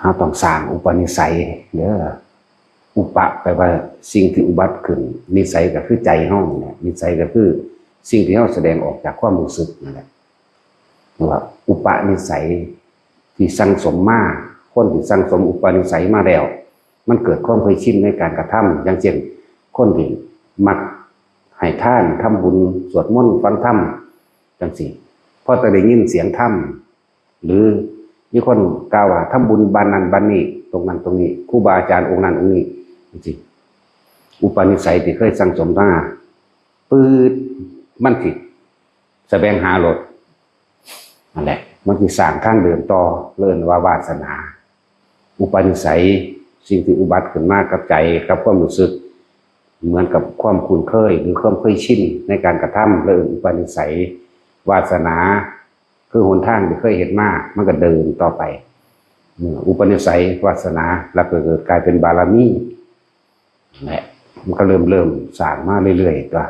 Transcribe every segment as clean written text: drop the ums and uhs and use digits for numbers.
เราต้องสร้างอุปนิสัยเด้ออุปะแปลว่าสิ่งที่อุบัติขึ้นนิสัยก็คือใจเฮาเนี่ยนิสัยก็คือสิ่งที่เฮาแสดงออกจากความรู้สึกนั่นแหละว่าอุปนิสัยที่สั่งสมมาคนที่สั่งสมอุปนิสัยมาแล้วมันเกิดความเคยชินในการกระทำอย่างเช่นคนที่มักให้ทานทำบุญสวดมนต์ฟังธรรมจังซี่พอแต่ได้ยินเสียงธรรมหรือมีคนกล่าวว่าทำบุญบ้านนั้นบ้านนี้ตรงนั้นตรงนี้ครูบาอาจารย์องค์นั้นองค์นี้จริงอุปนิสัยที่เคยสั่งสมมาปืดมันสิแสวงหารถนั่นแหละมันคือสร้างข้างเดินต่อเลื่อนว่าวาสนาอุปนิสัยสิ่งที่อุบัติขึ้นมากับใจกับความรู้สึกเหมือนกับความคุ้นเคยหรือความเคยชินในการกระทำเลื่อนอุปนิสัยวาสนาคือหนทางที่เคยเห็นมามันก็เดินต่อไปอุปนิสัยวาสนาแล้วก็เกิดกลายเป็นบารมีแหละมันก็เริ่มสร้างมาเรื่อยๆตัว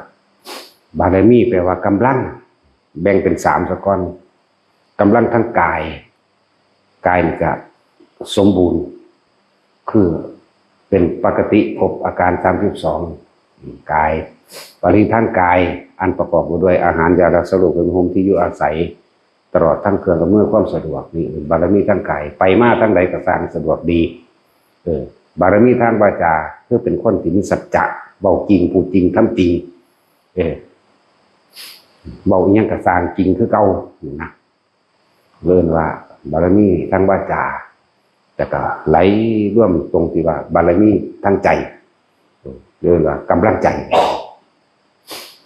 บารมีแปลว่ากำลังแบ่งเป็น3สก้อนกำลังทั้งกายนี่ก็สมบูรณ์คือเป็นปกติพบอาการ32กายบริทั้งกายอันประกอบด้วยอาหารยารักษาโรคเป็นภูมิที่อยู่อาศัยตลอดทั้งเครื่องอำนวยความสะดวกนี่บารมีทั้งกายไปมาทั้งใดก็สร้างสะดวกดีบารมีทางวาจาคือเป็นคนที่มีสัจจะเบาจริงพูดจริงทำจริงเบาอีหยังก็สร้างจริงคือเก่านะเรียกว่าบารมีทางวาจาแต่ก็ไหลร่วมตรงที่ว่าบารมีทางใจเรียกว่ากำลังใจ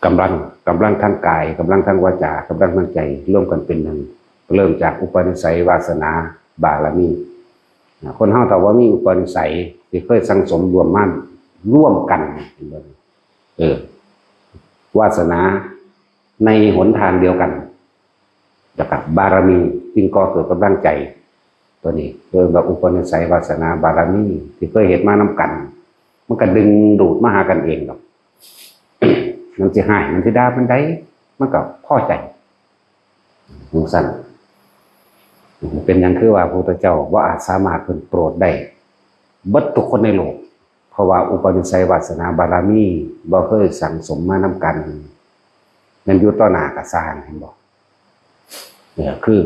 กำลังทางกายกำลังทางวาจากำลังทางใจร่วมกันเป็นหนึ่งเริ่มจากอุปนิสัยวาสนาบารมีคนเฮาแต่ว่ามีอุปนิสัยที่เคยสังสมรวมมั่นร่วมกันวาสนาในหนทางเดียวกันกับบารมีจึงก่อเกิดกำลังใจตัวนี้เรียกว่าอุปนิสัยวาสนาบารมีที่เคยเห็นมานำกันมันก็ดึงดูดมาหากันเองหรอกมันจะหายมันจะด่ามันได้มันก็พอใจมุสั้นเป็นอย่างคือว่าพระพุทธเจ้าว่าอาจสามารถเป็นโปรดได้เบิดทุกคนในโลกเพราะว่าอุปนิสัยวาสนาบารมีบ่เคยสั่งสมมานำกันนั่นอยู่ต่อหน้ากระสร้างเห็นบอกเนี่ยคือ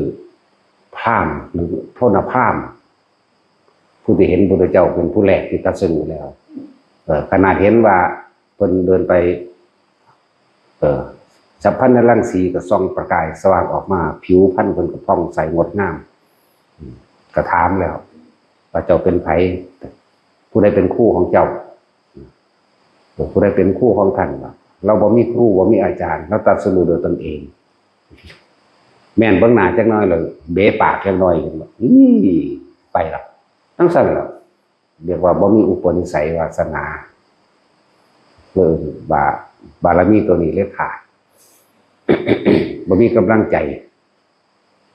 พราหมณ์หรือโทษนะพราหมณ์ผู้ที่เห็นพระพุทธเจ้าเป็นผู้แรกที่ตรัสรู้แล้วขนาดเห็นว่าเพิ่นเดินไปสัพพันธรังสีก็ส่องประกายสว่างออกมาผิวพรรณเพิ่นก็ผ่องใสงดงามก็ถามแล้วว่าเจ้าเป็นไผผู้ใดเป็นคู่ของเจ้าผู้ใดเป็นคู่ของท่านเราบ่มีครูบ่มีอาจารย์เราตรัสรู้โดยตนเองแม่นเบิ่งหน้าจักหน่อยเลยเบะปากจักหน่อยไปแล้วทั้งสั้นแล้วเรียกว่าบ่มีอุปนิสัยวาสนาบารมีตัวนี้เลยขาด บ่มีกำลังใจ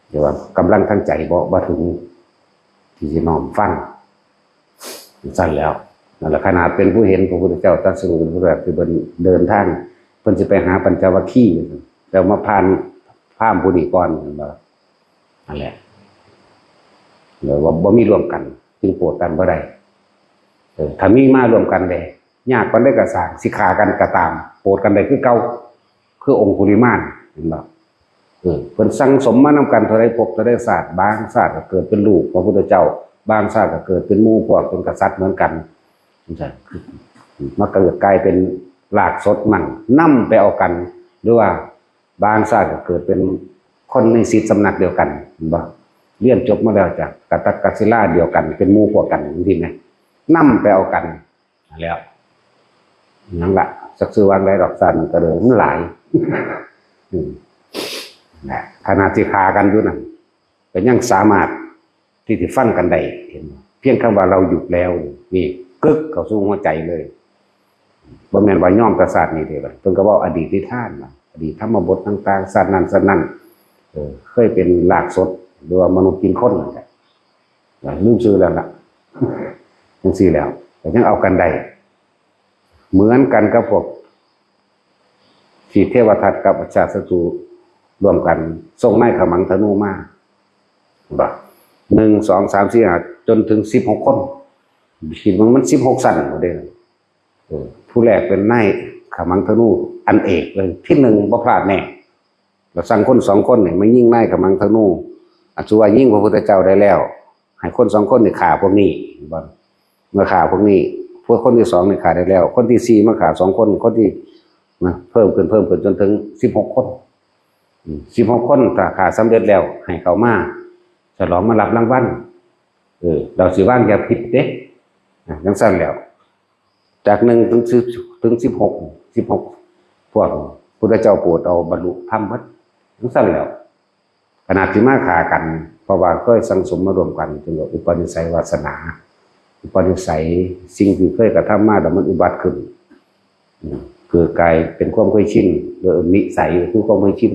เรียกว่ากำลังทางใจบ่ถึงที่จะน้อมฟังสั้นแล้วนั่นแหละขนาดเป็นผู้เห็นพระพุทธเจ้าตรัสรู้เป็นผู้แรกที่เดินทางเพิ่นสิไปหาปัญจวัคคีย์แต่มาผ่านพราหมณ์ผู้นี้ก่อนนั่นแหละเลยว่าบ่มีรวมกันจึงโปรดกันบ่ได้ถ้ามีมารวมกันได้ยากกันได้ก็สร้างสิขากันก็ตามโปรดกันได้คือเก่าคือองคุลิมานเห็นบ่เพิ่นสั่งสมมานำกันเท่าใดภพเท่าใดชาติบางชาติก็เกิดเป็นลูกพระพุทธเจ้าบางชาติก็เกิดเป็นหมู่พวกเป็นกษัตริย์เหมือนกันมาเกิดกลายเป็นรากสดมั่นนำไปเอากันหรือว่าบางชาติก็เกิดเป็นคนในศีลสำนักเดียวกันเห็นบ่เรียนจบมาแล้วจากกัตตกศิลาเดียวกันเป็นหมู่พวกกันจริงไหมนำไปเอากันแล้วนั่นแหละสักซื้อวางได้ดอกสันก็เลยมันหลายขนาดที่คากันอยู่นั่นก็ยังสามารถที่จะฟังกันได้เห็นเพียงคำว่าเราหยุดแล้วนี่กึกเข้าสู่หัวใจเลยบ่แม่นว่าย่อมประสาทนี่เด้อเพิ่นก็เว้าอดีตที่ท่านอดีตธรรมบทต่างๆสัตว์นั้นเคยเป็นรากสดหรือว่ามนุษย์กินคนนั่นแหละลืมชื่อแล้วล่ะจังซี่แล้วแต่ยังเอากันได้เหมือนกันกับพวกที่เทวทัตกับอาชาติศัตรูรวมกันส่งไม้ขมังธนูมาบ่1 2 3 4 5 จนถึง16 คนคิดว่ามัน16 สั้นเด้ผู้แรกเป็นนายขมังธนูอันเอกเลยที่1บ่พลาดแน่เราสั่งคน2 คนเนี่ยมายิงนายขมังธนูสุว่ายิงพระพุทธเจ้าได้แล้วให้คน2 คนนี่ฆ่าพวกนี้บ่เมื่อฆ่าพวกนี้พวกคนที่2นี่ฆ่าได้แล้วคนที่4มาฆ่า2 คนคนที่เพิ่มขึ้นจนถึง16 คน16 คนถ้าฆ่าสำเร็จแล้วให้เขามาฉลองมารับรางวัลเราสิว่างอย่าผิดเด้จังซั่นแล้วจาก1ถึง16พวกพุทธเจ้าโปรดเอาบรรลุธรรมหมดจังซั่นแล้วขนาดที่มาฆ่ากันเพราะว่าเคยสังสมมารวมกันจนว่าอุปนิสัยวาสนาอุปนิสัยสิ่งที่เคยกระทำมาแล้วมันอุบัติขึ้นเกิดกลายเป็นความเคยชินหรือนิสัยคือความเคยชิน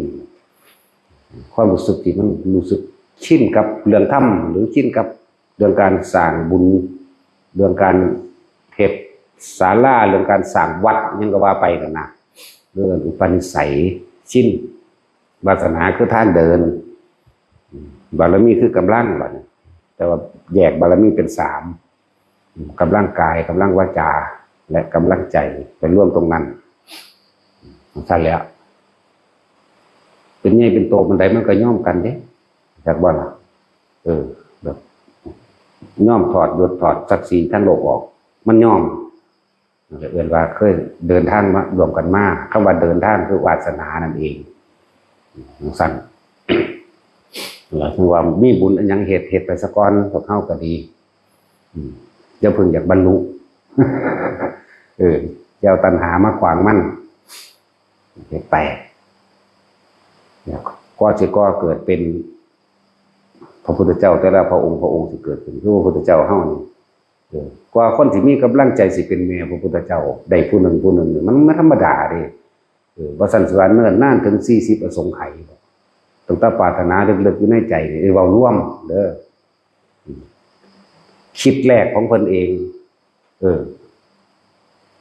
ความรู้สึกที่มันรู้สึกชินกับเรื่องธรรมหรือชินกับเรื่องการสร้างบุญเรื่องการเทศศาลาเรื่องการสร้างวัดยังก็ว่าไปกันนะเรื่องอุปนิสัยชินวาสนาคือท่านเดินบารมีคือกำลังแต่ว่าแยกบารมีเป็น3กำลังกายกำลังวาจาและกำลังใจเป็นร่วมตรงนั้นท่านแล้วเป็นไงเป็นโตมันใดมันก็ย่อมกันเด้จากว่าล่ะแบบย่อมถอดยศถอดศักดิ์ศรีทั้งโลกออกมันย่อมเอื่นว่าเคยเดินทางมารวมกันมากคำว่าเดินทางคือวาสนานั่นเองสั่นเราถือว่ามีบุญอันยังเหตุไปสะก้อนพวกเข้าก็ดีอย่าเพิ่งอยากบรรลุเจ้าตัณหามาขวางมั่นแปลกก็จะก็เกิดเป็นพระพุทธเจ้าแต่ละพระองค์สิเกิดขึ้นคือพระพุทธเจ้าเฮานี่กว่าคนที่มีกำลังใจสิเป็นแม่พระพุทธเจ้าได้ผู้หนึ่งมันไม่ธรรมดาเด้ว่าสันสวรรค์เนิ่นนานถึง40 อสงไขยตั้งแต่ปรารถนาลึกๆอยู่ในใจนี่เว้าร่วมเด้อคิดแรกของเพิ่นเอง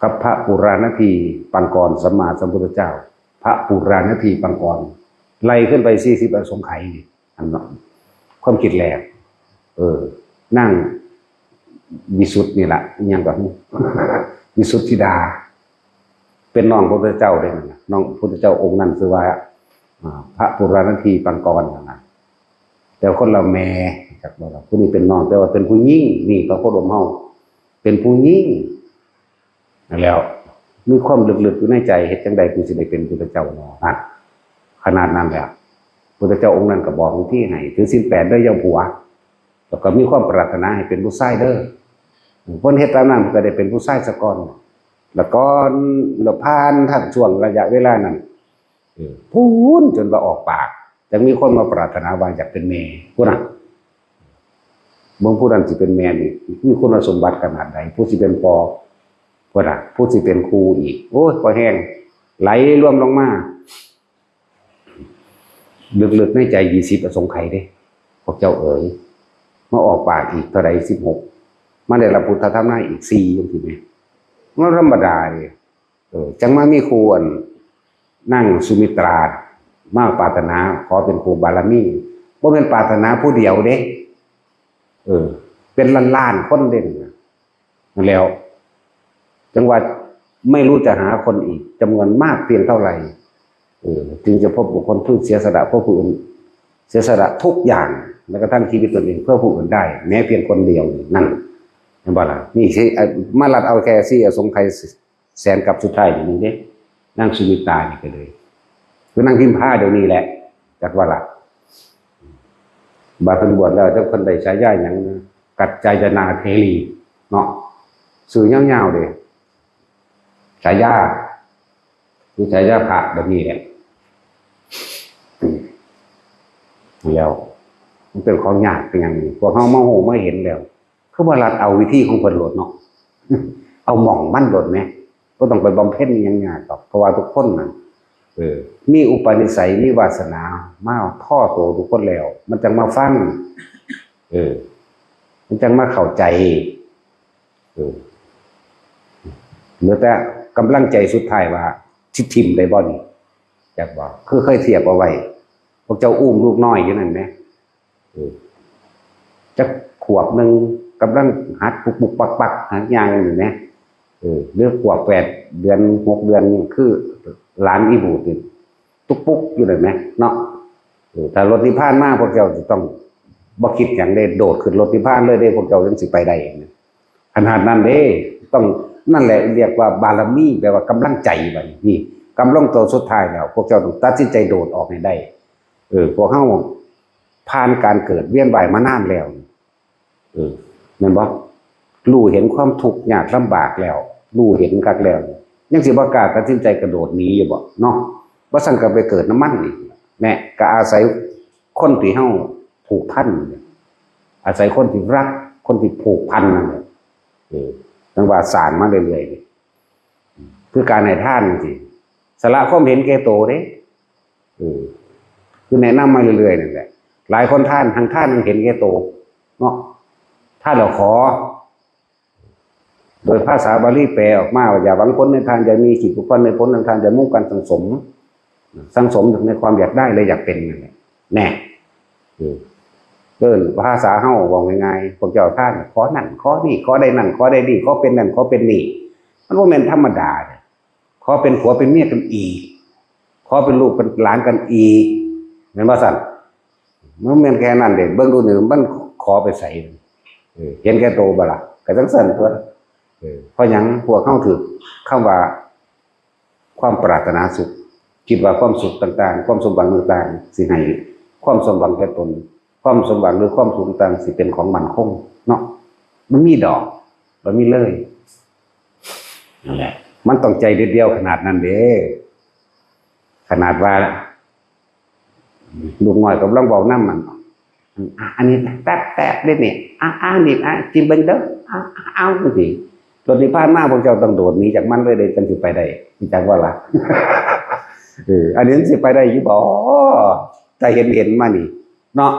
กับพระปุราณทีปังกรสัมมาสัมพุทธเจ้าพระปุราณทีปังกรไล่ขึ้นไป40 อสงไขยนี่อันนั้นความคิดแรกนั่งวิสุทธ์นี่แหละยังก่อนวิสุทธิดาเป็นน้องพระพุทธเจ้าเลยนะน้องพระพุทธเจ้าองค์นั้นคือว่าพระปุราณทีปังกรนะแต่คนเราแม่จากเราผู้นี้เป็นน้องแต่ว่าเป็นผู้ยิ่งนี่พระโคดมเฮาเป็นผู้ยิ่งแล้วมีความลึกๆอยู่ในใจเฮ็ดจังใดกูสิได้เป็นพุทธเจ้าเนาะขนาดนั้นแหละพุทธเจ้าองค์นั้นก็บอกที่ให้ถือศีล 8เด้อเจ้าผัวแล้วก็มีความปรารถนาให้เป็นผู้ชายเด้อเพิ่นเฮ็ดตามนั้นก็ได้เป็นผู้ชายซะก่อนแล้วก็ผ่านทั้งช่วงระยะเวลานั้นพูนจนว่าออกปากจะมีคนมาปรารถนาว่าอยากเป็นแม่ผู้นั้นบ่ผู้นั้นสิเป็นแม่นี่มีคุณสมบัติขนาดใดผู้สิเป็นพ่อผู้นั้นผู้สิเป็นครูอีกโอ้ยพอแห้งไหลรวมลงมาลึกๆในใจ20 อสงไขยเด้พวกเจ้ามาออกปากอีกเท่าใด16มาได้รับพุทธธรรมอีก4จังซี่แม่มันธรรมดาเด้จังมามีครูนั่งสุมิตรามาปรารถนาขอเป็นครูบารมีบ่แม่นปรารถนาผู้เดียวเด้เป็นล้านๆคนเด่นแล้วจังหวัดไม่รู้จะหาคนอีกจำนวนมากเพียงเท่าไหร่จึงจะพบบุคคลผู้เสียสละเพื่อผู้อื่นเสียสละทุกอย่างแม้กระทั่งชีวิตตนเองเพื่อผู้อื่นได้แม้เพียงคนเดียวนั่นเห็นบ่ล่ะนี่ใช่มาลัดเอาแค่4 อสงไขยแสนกับสุดท้ายนี่เด้นั่งสุมิตรานี่ก็เลยคือนั่งพิมพ์ผ้าเดี๋ยวนี้แหละจักว่าล่ะบาเพิ่นบวชแล้วเจ้าเพิ่นได้ฉายาหยังกัจจายนาเทลีเนาะชื่อยาวๆเด้ฉายาคือฉายาพระแบบนี้แหละแล้วมันเป็นของยากเป็นอย่างนี้พวกเฮามาโหมาเห็นแล้วคือว่ารัดเอาวิธีของเพิ่นโลดเนาะเอาหม่องมันโลดแม่บ่ต้องไปบำเพ็ญหยังยากหรอกเพราะว่าทุกคนน่ะมีอุปนิสัยมีวาสนามาท่อโตทุกคนแล้วมันจังมาฟังมันจังมาเข้าใจเหลือแต่กำลังใจสุดท้ายว่าสิทิ่มได้บ่นี่จักว่าคือเคยเทียบเอาไว้พวกเจ้าอุ้มลูกน้อยอยู่นั่นแหมจัก วบหนึ่งกำลังหัดปุกปักหัดยางอยู่เนี่ยเลือกขวบ8 เดือน6 เดือนคือหลานอีบูติตุกปุกอยู่เลยไหมเนาะแต่รถที่ผ่านมาพวกเจ้าจะต้องบ่คิดอย่างใดโดดขึ้นรถที่ผ่านเลยเด้พวกเจ้าจึงสิไปได้ขนาดนั้นเด้ต้องนั่นแหละเรียกว่าบารมีแปลว่ากำลังใจบัดนี้กำลังตัวสุดท้ายแล้วพวกเจ้าต้องตัดสินใจโดดออกให้ได้พวกเฮาผ่านการเกิดเวียนว่ายมานานแล้วแม่นบ่รู้เห็นความทุกข์ยากลำบากแล้วรู้เห็นคักแล้วยังสิบ่กล้าตัดสินใจกระโดดหนีอยู่บ่เนาะบ่ซั่นก็ไปเกิดน้ำมันอีกแม่ก็อาศัยคนที่เฮาผูกพันอาศัยคนที่รักคนที่ผูกพันนั่นแหละจังว่าสารมาเรื่อยๆคือการให้ทานจริงสละความเห็นแก่โตเด้คือแนะนำมาเรื่อยๆนั่นแหละหลายคนท่านทางท่านยังเห็นแก่โตเนาะถ้าเราขอโดยภาษาบาลีแปลออกมาว่าอย่าหวังผลในทานอย่ามีจิตผูกพันในผลทางทานอย่ามุ่งการสังสมในความอยากได้เลยอยากเป็นนั่นแหละแน่ภาษาเฮาว่าง่ายๆพวกเจ้าท่านขอนั่นขอนี่ขอได้นั่นขอได้นี่ขอเป็นนั่นขอเป็นนี่มันบ่แม่นธรรมดาขอเป็นผัวเป็นเมียกันอีกขอเป็นลูกเป็นหลานกันอีกแม่นบ่ซั่นมันแม่นแค่นั้นเด้เบิ่งดูนี่มันขอไปใส่เห็นแก่โตบ่ล่ะก็จังซั่นตัวเพราะหยังพวกเฮาถือคำว่าความปรารถนาสุขคิดว่าความสุขต่างๆความสมหวังต่างๆสิให้ความสมหวังแก่ตนความสมหวังหรือความสุขต่างสิเป็นของมั่นคงเนาะมันมีดอกมันมีเลยนั่นแหละมันต้องใจเดียวขนาดนั้นเด้ขนาดว่าลูกน้อยกำลังบอกน้ำมันอันนี้แป๊บเล่นนี่นี่จิ้มเบิ้งเด้อเอาสิรถที่ผ่านมาพวกเจ้าต้องโดดหนีจากมันเลยเดินกันสิไปได้ที่จังว่าล่ะอันนี้สิไปได้อยู่บ่ใจเห็นมานี่เนาะ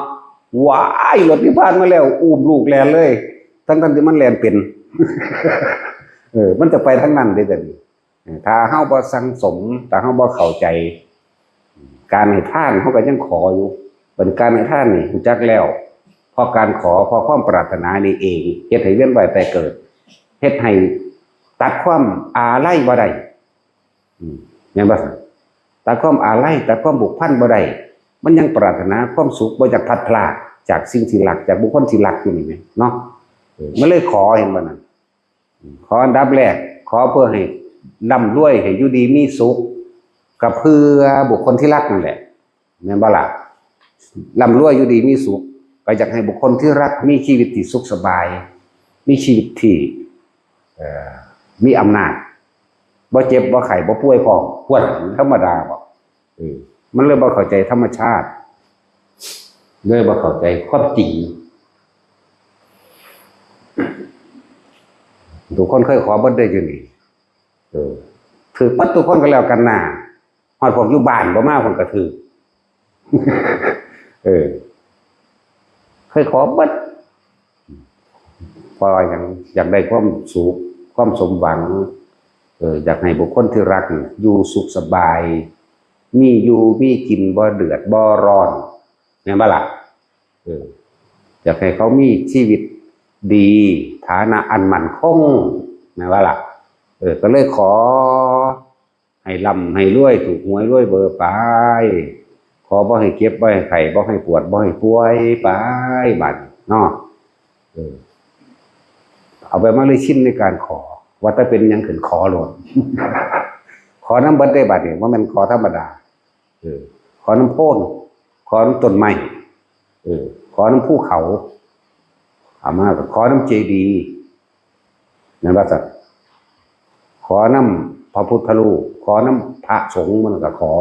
ว้ายรถที่ผ่านมาแล้วอุ้มลูกแลนเลยทั้งที่มันแลนเป็นมันจะไปทั้งนั้นได้แต่ถ้าเฮาบ่สังสมถ้าเฮาบ่เข้าใจการให้ทานเฮาก็ยังขออยู่เป็นการให้ทานนี่รู้จักแล้วพอการขอพอความปรารถนานี่เองเฮ็ดให้เวียนว่ายแต่เกิดเฮ็ดให้ตัดความอาลัยบ่ได้แม่นบ่ตัดความอาลัยตัดความผูกพันบ่ได้มันยังปรารถนาความสุขบ่อยากพัดพลาดจากสิ่งที่รักจากบุคคลที่รักอยู่นี่แม่เนาะมันเลยขอเห็นบ่นั่นขออันดับแรกขอเพื่อให้ร่ำรวยให้อยู่ดีมีสุขกับเพื่อบุคคลที่รักนั่นแหละแม่นบ่ล่ะร่ำรวยอยู่ดีมีสุขก็อยากให้บุคคลที่รักมีชีวิตที่สุขสบายมีชีวิตที่มีอำนาจบ่เจ็บบ่ไข้บ่ป่วยพร้อมควรธรรมดาบ่มันเลยบ่เข้าใจธรรมชาติเลยบ่เข้าใจความจริงทุกคนเคยขอบ่ได้อยู่นี่ถือปัดทุกคนก็แล้วกันน่ะฮอดพวกอยู่บ้านบ่มาเพิ่นก็ถือเคยขอบ่พออย่างอยากได้ความสุขความสมหวังอยากให้บุคคลที่รักอยู่สุขสบายมีอยู่มีกินบ่เดือดบ่ร้อนแม่นบ่ล่ะอยากให้เขามีชีวิตดีฐานะอันมั่นคงแม่นบ่ล่ะก็เลยขอให้ร่ำให้รวยถูกหวยรวยเบอร์ไปขอบ่ให้เก็บบ่ให้ไข้บ่ให้ปวดบ่ให้ป่วยไปบัดเนาะเอาไปมาเลยชินในการขอว่าถ้าเป็นยังขึ้นขอโลดขอน้ำเบิดได้บัดนี่ว่ามันขอธรรมดาขอน้ำโพนขอน้ำต้นไม้ขอน้ำภูเขาเอามาขอน้ำเจดีย์นั่นว่าสัตว์ขอน้ำพระพุทธรูปขอน้ำพระสงฆ์มันก็ขอ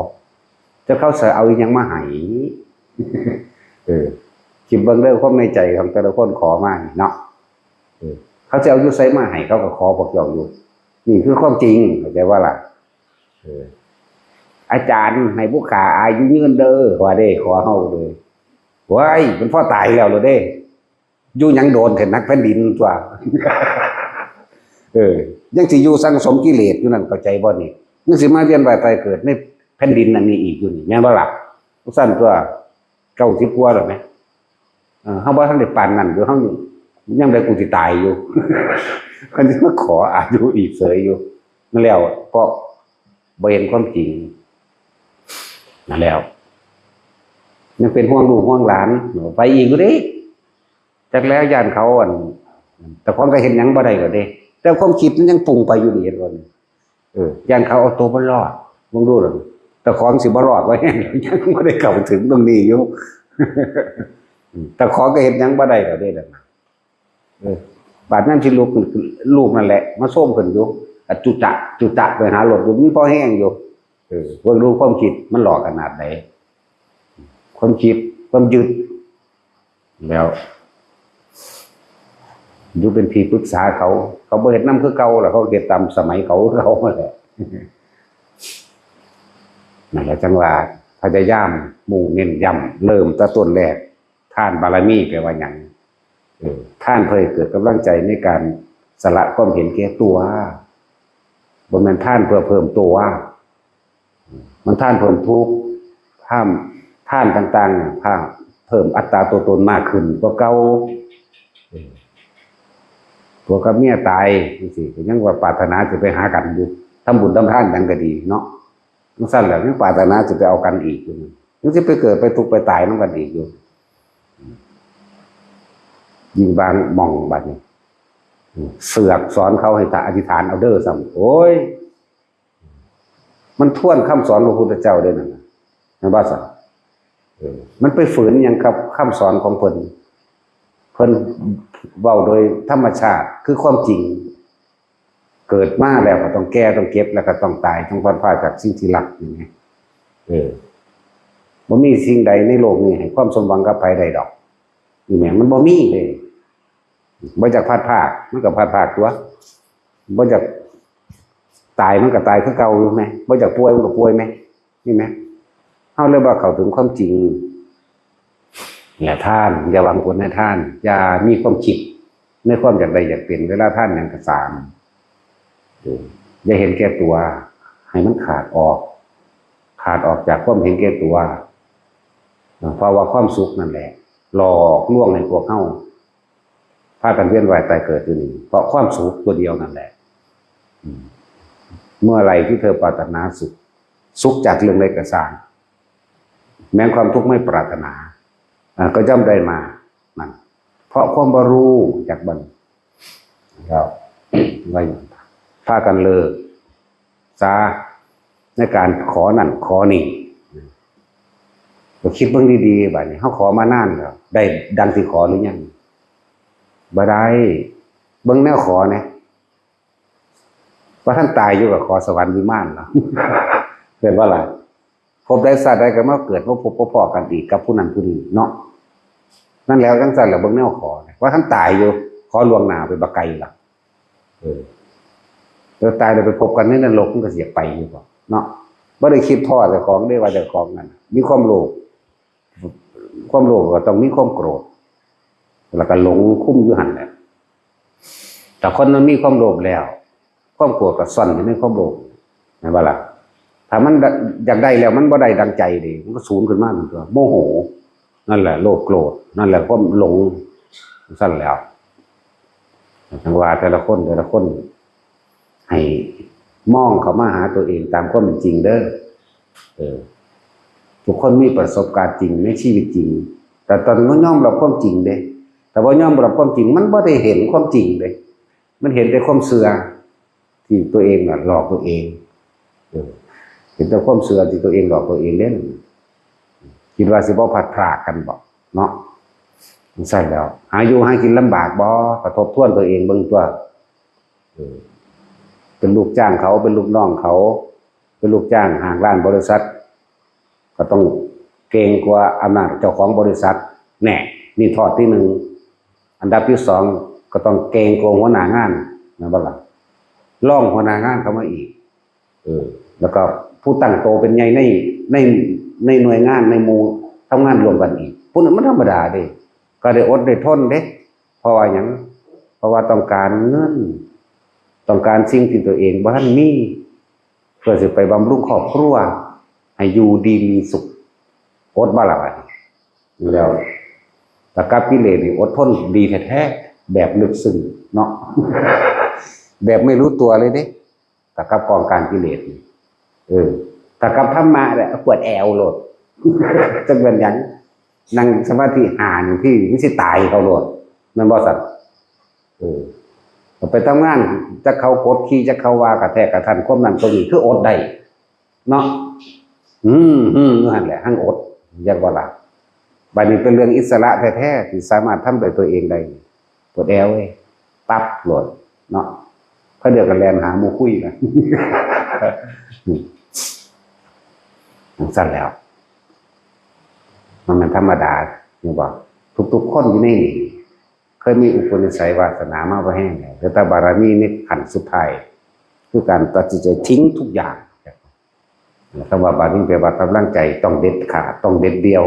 จะเข้าใส่เอาอีกยังมาให้คิดเบิ่งเรื่องความในใจของแต่ละคนขอมาเนาะเขาจะเอาอยู่ใส่มาให้เขาก็ขอพวกเจ้าอยู่นี่คือความจริงเข้าใจว่าล่ะอาจารย์ให้ผู้ขาอายุยืนเด้อว่าเด้ขอเฮาเลยว้ายมันพ่อตายแล้วเลยเด้อยู่ยังโดนเห็นนักแผ่นดินตัวยังสิอยู่สังสมกิเลสอยู่นั่นเข้าใจบ่นี่ยังสิมาเวียนว่ายตายเกิดในแผ่นดินอันนี้อีกอยู่นี่แม่นบ่ล่ะสั้นตัว90 กว่าแล้วแม่เฮาบ่ทันได้ปานนั้นอยู่เฮาอยู่ ยังได้กูสิตายอยู่ มันจะมาขออายุอีกเสยอยู่นั่นแล้วเพราะบ่เห็นความจริงนั่นแล้วยังเป็นห่วงลูกห่วงหลานไปอีกก็ได้จากแล้วญาติเขาแต่ความก็เห็นหยังบ่ได้ก็ได้แต่ความคิดมันยังปรุงไปอยู่นี่เห็นบ่ญาติเขาเอาตัวบ่รอดมึงดูหรอแต่ของสิบ่รอดไว้ยังบ่ได้เข้าถึงตรงนี้อยู่ แต่ของก็เห็นหยังบ่ได้ก็ได้แล้วบาดนั้นสิลูกนั่นแหละมาส้มขึ้นอยู่จุจะไปหารถอยู่มันพอแห้งอยู่เบิ่งดูความคิดมันหลอกขนาดไหนความคิดความยึดแล้วอยู่เป็นที่ปรึกษาเขาบ่เฮ็ดนำคือเก่าแล้วเขาเฮ็ดตามสมัยเขาแหละนั่นแหละจังว่าพยายามมุ่งเน้นย้ำเริ่มแต่ต้นแรกทานบารมีแปลว่าหยังท่านเพื่อเกิดกำลังใจในการสละความเห็นแก่ตัวบนมันท่านเพื่อเพิ่มตัวมันท่านเพิ่มทุกข์ท่านต่างๆเพิ่มอัตราตัวตนมากขึ้นกว่าเก่าตัวกับเมียตายสิยังว่าปรารถนาจะไปหากันอยู่ทำบุญทำทานยังก็ดีเนาะนั่นสั้นแหละยังปรารถนาจะไปเอากันอีกอยู่ยังจะไปเกิดไปทุกข์ไปตายน้องกันอีกอยู่ยิงบางมองบัดนี้เสือกสอนเขาให้อธิษฐานเอาเด้อซ้ำโอ้ยมันท่วนคำสอนพระพุทธเจ้าได้นั่นนะบ้าสัมันไปฝืนอย่างกับคำสอนของเพิ่นเว้าโดยธรรมชาติคือความจริงเกิดมาแล้วก็ต้องแก่ต้องเก็บแล้วก็ต้องตายต้องพัดพรากจากสิ่งที่รักอย่างนี้บ่มีสิ่งใดในโลกนี้ให้ความสมหวังกับใครใดดอกนี่แหละมันบ่มีเลยบ่จากพัดพรากมันก็พัดพรากตัวบ่จากตายมันก็ตายคือเก่าอยู่ไหมบ่จากป่วยมันก็ป่วยไหมนี่ไหมเฮาเลยว่าเข้าถึงความจริงอย่าท่านอย่าหวังผลในท่านอย่ามีความคิดในความอยากได้อยากเป็นเวลาท่านอย่างกระสามอย่าเห็นแก่ตัวให้มันขาดออกจากความเห็นแก่ตัวเพราะว่าความสุขนั่นแหละหลอกลวงให้พวกเฮาพากันเวียนว่ายตายเกิดอยู่นี่เพราะความสุขตัวเดียวนั่นแหละเมื่อไรที่เธอปรารถนาสุขจากเรื่องใดก็ตามแม้ความทุกข์ไม่ปรารถนาก็ย่อมได้มานั่นเพราะความบรู้จากบันแล้วว่าพากันเลิกซาในการขอนั่นขอนี่ก็คิดเบิ่งดีๆบัดนี้เฮาขอมานานแล้วได้ดังที่ขอหรือยังบ่ได้เบิ่งแนวขอเนี่ยว่าท่านตายอยู่กับขอสวรรค์วิมานเหรอเกิดว่าอะไรพบได้สัตว์ใดก็มาเกิดว่าพบพอกันอีกกับผู้นั้นผู้นี้เนาะนั่นแล้วจังซั่นแล้วเบิ่งแนวขอว่าท่านตายอยู่ขอล่วงหน้าไปบักไกลล่ะแล้วตายแล้วไปพบกันในนรกมันก็เสียไปอยู่บ่เนาะบ่ได้คิดทอดเจ้าของได้ว่าเจ้าของนั่นมีความโลภก็ต้องมีความโกรธแล้วก็หลงคุ้มอยู่หั่นแหละแต่คนมันมีความโลภแล้วความโกรธก็ซ่อนอยู่ในความโลภแม่นบ่ล่ะถ้ามันอยากได้แล้วมันบ่ได้ดังใจดิมันก็สูญขึ้นมาเหมือนตัวโมโหนั่นแหละโลภโกรธนั่นแหละความหลงสั่นแล้วจังว่าแต่ละคนให้มองเข้ามาหาตัวเองตามความเป็นจริงเด้อทุกคนมีประสบการณ์จริงในชีวิตจริงแต่ตอนมันยอมรับความจริงเด้แต่ว่ายอมรับความจริงมันบ่ได้เห็นความจริงเลยมันเห็นแต่ความเสื่อที่ตัวเองน่ะหลอกตัวเองเห็นแต่ความเสื่อที่ตัวเองหลอกตัวเองเล่นคิดว่าสิบ่พัดพรากกันบ่เนาะใช่แล้วหาอยู่หากินลำบากบ่กระทบทวนตัวเองเบิ่งตัวเป็นลูกจ้างเขาเป็นลูกน้องเขาเป็นลูกจ้างห้างร้านบริษัทก็ต้องเกรงกว่าอำนาจเจ้าของบริษัทแน่นี่ทอดที่หนึ่งอันดับที่สองก็ต้องเกรงกลัวหัวหน้างานนะบ่ล่ะล่องหัวหน้างานเข้ามาอีกแล้วก็ผู้ตั้งโตเป็นใหญ่ในหน่วยงานในหมู่ทำงานรวมกันอีกพวกนั้นมันธรรมดาเด้ก็ได้อดได้ทนเด้เพราะว่าหยังเพราะว่าต้องการเงินต้องการสิ่งที่ตัวเองบ่ทันมีเพื่อสิไปบำรุงครอบครัวให้อยู่ดีมีสุขอดบ่ล่ะบัดนี้แล้วแต่กับกิเลสนี่อดทนดีแท้ แบบลึกซึ้งเนาะ แบบไม่รู้ตัวเลยเด้แต่กับกองการกิเลสแต่กับธรรมะเนี่ยปวดแอวโลด จังเป็นหยังนั่งสมาธิอย่างที่ไม่ใช่ตายเขาโลดมันบ่สัตว์ไปทำงานจะเขากดขี่จะเขาว่ากระแทกกระทันความนั้นตรงนี้คืออดได้เนาะนั่นแหละหั่งอดอยากว่าล่ะบัดนี้เป็นเรื่องอิสระแท้ๆที่สามารถทำด้วยตัวเองได้ปวดแอวปั๊บโหลดเนาะเขาเดือดกันแลนหาหมู่คุยกัน สั้นแล้วมันธรรมดาอยู่บอกทุกคนอยู่ในนี้เคยมีอุปนิสัยวาสนามาว่าแห้งแล้วแต่บารมีในขันสุดท้ายคือการตัดสินใจทิ้งทุกอย่างคำว่าบารมีแปลว่ากำลังใจต้องเด็ดขาดต้องเด็ดเดียว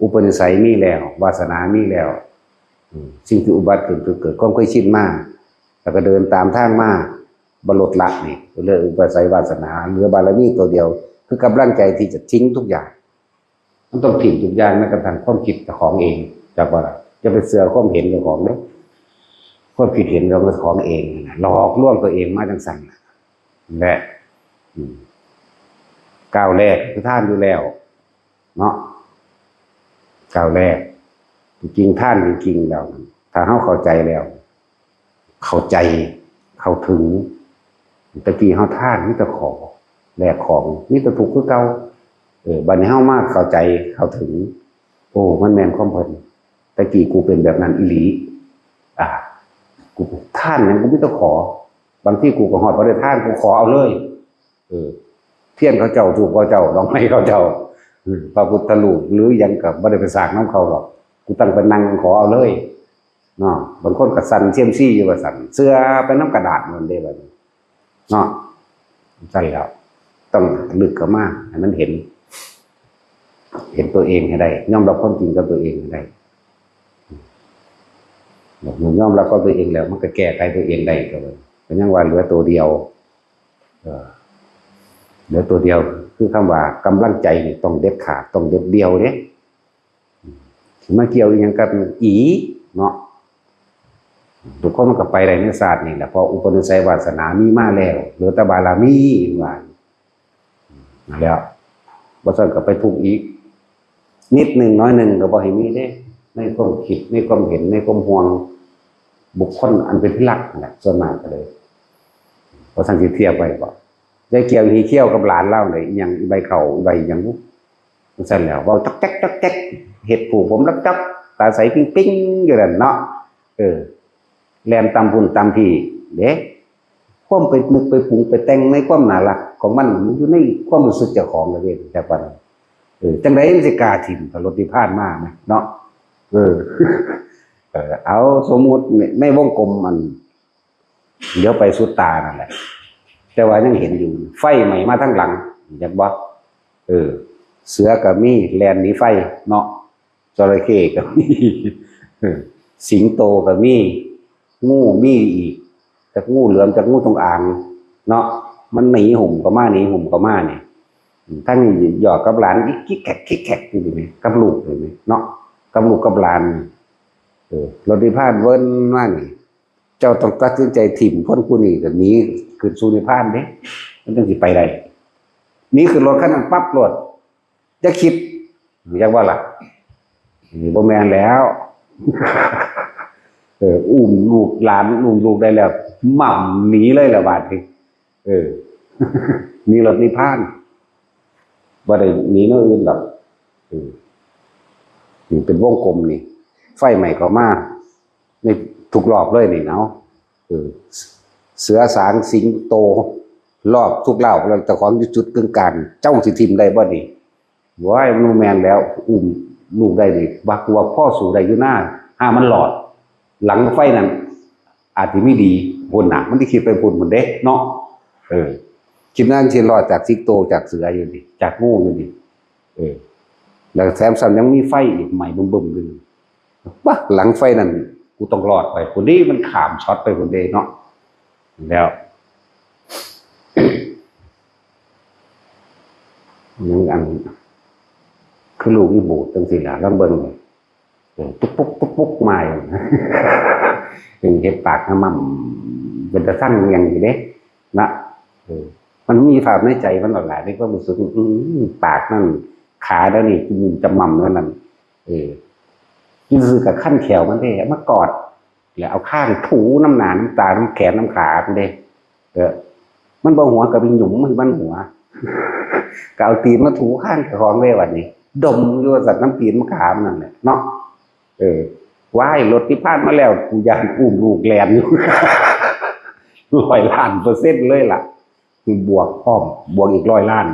อุปนิสัยมีแล้ววาสนามีแล้วสิ่งที่อุบัติขึ้นคือเกิดความเคยชินมากแล้วก็เดินตามทางมากบรรลุละนี่เรื่องอุปนิสัยวาสนาเหลือบารมีตัวเดียวคือกำลังใจที่จะทิ้งทุกอย่างมันต้องทิ้งทุกอย่างแม้กระทั่งความคิดของเองจากว่าจะไปเสือความเห็นของเนี่ยความคิดเห็นเราเป็นของเองหลอกลวงตัวเองมาจังสั่นและก้าวแรกคือท่านอยู่แล้วเนาะก้าวแรกจริงท่านจริงๆแล้วถ้าเข้าใจแล้วเข้าใจเข้าถึงตะกี้ท่านนี่จะขอแลกของนี่จะถูกคือเก่าบัดนี้มากเข้าใจเข้าถึงโอ้มันแม่นความเพลินตะกี้กูเป็นแบบนั้นอีหลีกูท่านยังกูไม่ต้องขอบางที่กูก็หอดพระเดชท่านกูขอเอาเลยเทียนเขาเจ้าถูกเขาเจ้าดอกไม้เขาเจ้าพระพุทธรูปหรือยังกับบ่ได้ไปสร้างน้ำเขาหรอกกูตั้งเป็นนั่งขอเอาเลยเนาะบางคนก็สั่นเชี่ยมซี่อยู่ว่าสั่นเสื้อเป็นน้ำกระดาษเหมือนเดิมเนาะใช่แล้วต้องลึกเข้ามาให้มันเห็นตัวเองให้ได้ยอมรับความจริงกับตัวเองให้ได้มันยอมรับกับตัวเองแล้วมันก็แก้ไขตัวเองได้ก็เลยเป็นยังว่าเหลือตัวเดียวเหลือตัวเดียวคือคำว่ากำลังใจต้องเด็ดขาดต้องเด็ดเดียวเนี่ยมาเกี่ยวอย่างกับเนาะทุกคนมันก็ไปได้ในศาสตร์นี่แหละพออุปนิสัยวาสนามีมาแล้วเหลือแต่บารมีว่าแล้วบ่ซั่นก็ไปทุกข์อีกนิดหนึ่งน้อยหนึ่งก็บ่ให้มีเด้ในความคิดในความเห็นในความห่วงบุคคลอันเป็นที่รักนั่นแหละส่วนมากก็เลยบ่ซั่นสิเทียบไว้บ่ยายเกี่ยวหีเขี้ยวกับหลานเล่าเลยอย่างใบเข่าใบอย่างนู้นสั่นแล้วเว้าจักแจ๊กเห็ดผูกผมจักตาใสปิ้งอยู่นั่นเนาะแลนตำพุ่นตำพี่เด้ความไปนึกไปปรุงไปแต่งในความน่ารักของมันอยู่ในความรู้สึกเจ้าของเลยแต่ปันจังได๋มันสิกล้าถิ่มกับรถที่ผ่านมานะเนาะเอาสมมุติในวงกลมมันเดี๋ยวไปสุดตานั่นแหละแต่ว่ายังเห็นอยู่ไฟใหม่มาทั้งหลังอยากบอกเสือก็มีแลนหนีไฟเนาะจระเข้ก็มีสิงโตก็มีงูมีอีกจากงูเหลือมจากงูจงอางเนาะมันหนีหุ่มก็มาหนีหุ่มก็มาเนี่ยทั้งนี้หยอกกับหลานกิ๊กแขกอยู่นี่กับลูกเลยเนาะกับลูกกับหลานรถที่ผ่านเวิ้นมานี่เจ้าต้องตัดสินใจถิ่มคนผู้นี้กับนี้คือสู่นิพพานเด้มันต้องสิไปได้นี่คือรถคันนั้นปั๊บรถจะคิดอยากว่าล่ะบ่แม่นแล้วอุ้มลูกหลานลูกได้แล้วหม่ำหนีเลยละบาดนี้มีรถนิพพานบ่ได้หนีโน่นอื่นหรอกนี่เป็นวงกลมนี่ไฟใหม่ก็มาในทุกรอบเลยนี่เนาะเสือสางสิงโตรอบทุกรอบแล้วแต่ของอยู่จุดกึ่งกลางเจ้าสิทิมได้บ่นี่ว้ายมันแม่นแล้วอุ้มลูกได้นี่บักว่าพ่อสู่ได้อยู่หน้ามันหลอดหลังไฟนั้นอาจจะไม่ดีพุ่นน่ะมันที่คิดไปพุ่นมันเด้เนาะคิดนั่นสิรอดจากสิงโตจากเสืออยู่ดิจากงูอยู่ดิแล้วแถมซ้ำยังมีไฟอีกใหม่บึ้มๆอยู่ป่ะหลังไฟนั้นกูต้องรอดไปคนนี้มันขามช็อตไปคนเดียวเนาะแล้วยังอันคือลูกอีบูดจังสิล่ะลำเบิ่งปุ๊กมา เป็นเห็ดปากน้ำมันเป็นตะสั่งอย่างอยู่เด้นะมันมีภาพในใจมันหลายๆนี่ก็รู้สึกปากนั่นขาแล้วนี่จะมั่มแล้วนั่นนี่คือกับขั้นแขวมันเด้มากอดแล้วเอาข้างถูน้ำหนาน้ำตาน้ำแขนน้ำขามันเด้มันบ่หัวกับเป็นหยุ่มมันหัวก็เอาตีนมาถูข้างของไว้วันนี้ดมอยู่สัตว์น้ำตีนมะขามนั่นแหละเนาะว่ายรถที่พลาดมาแล้วกูยานอุ้มลูกแลนอยู่100,000,000%เลยล่ะบวกพร้อมบวกอีก100,000,000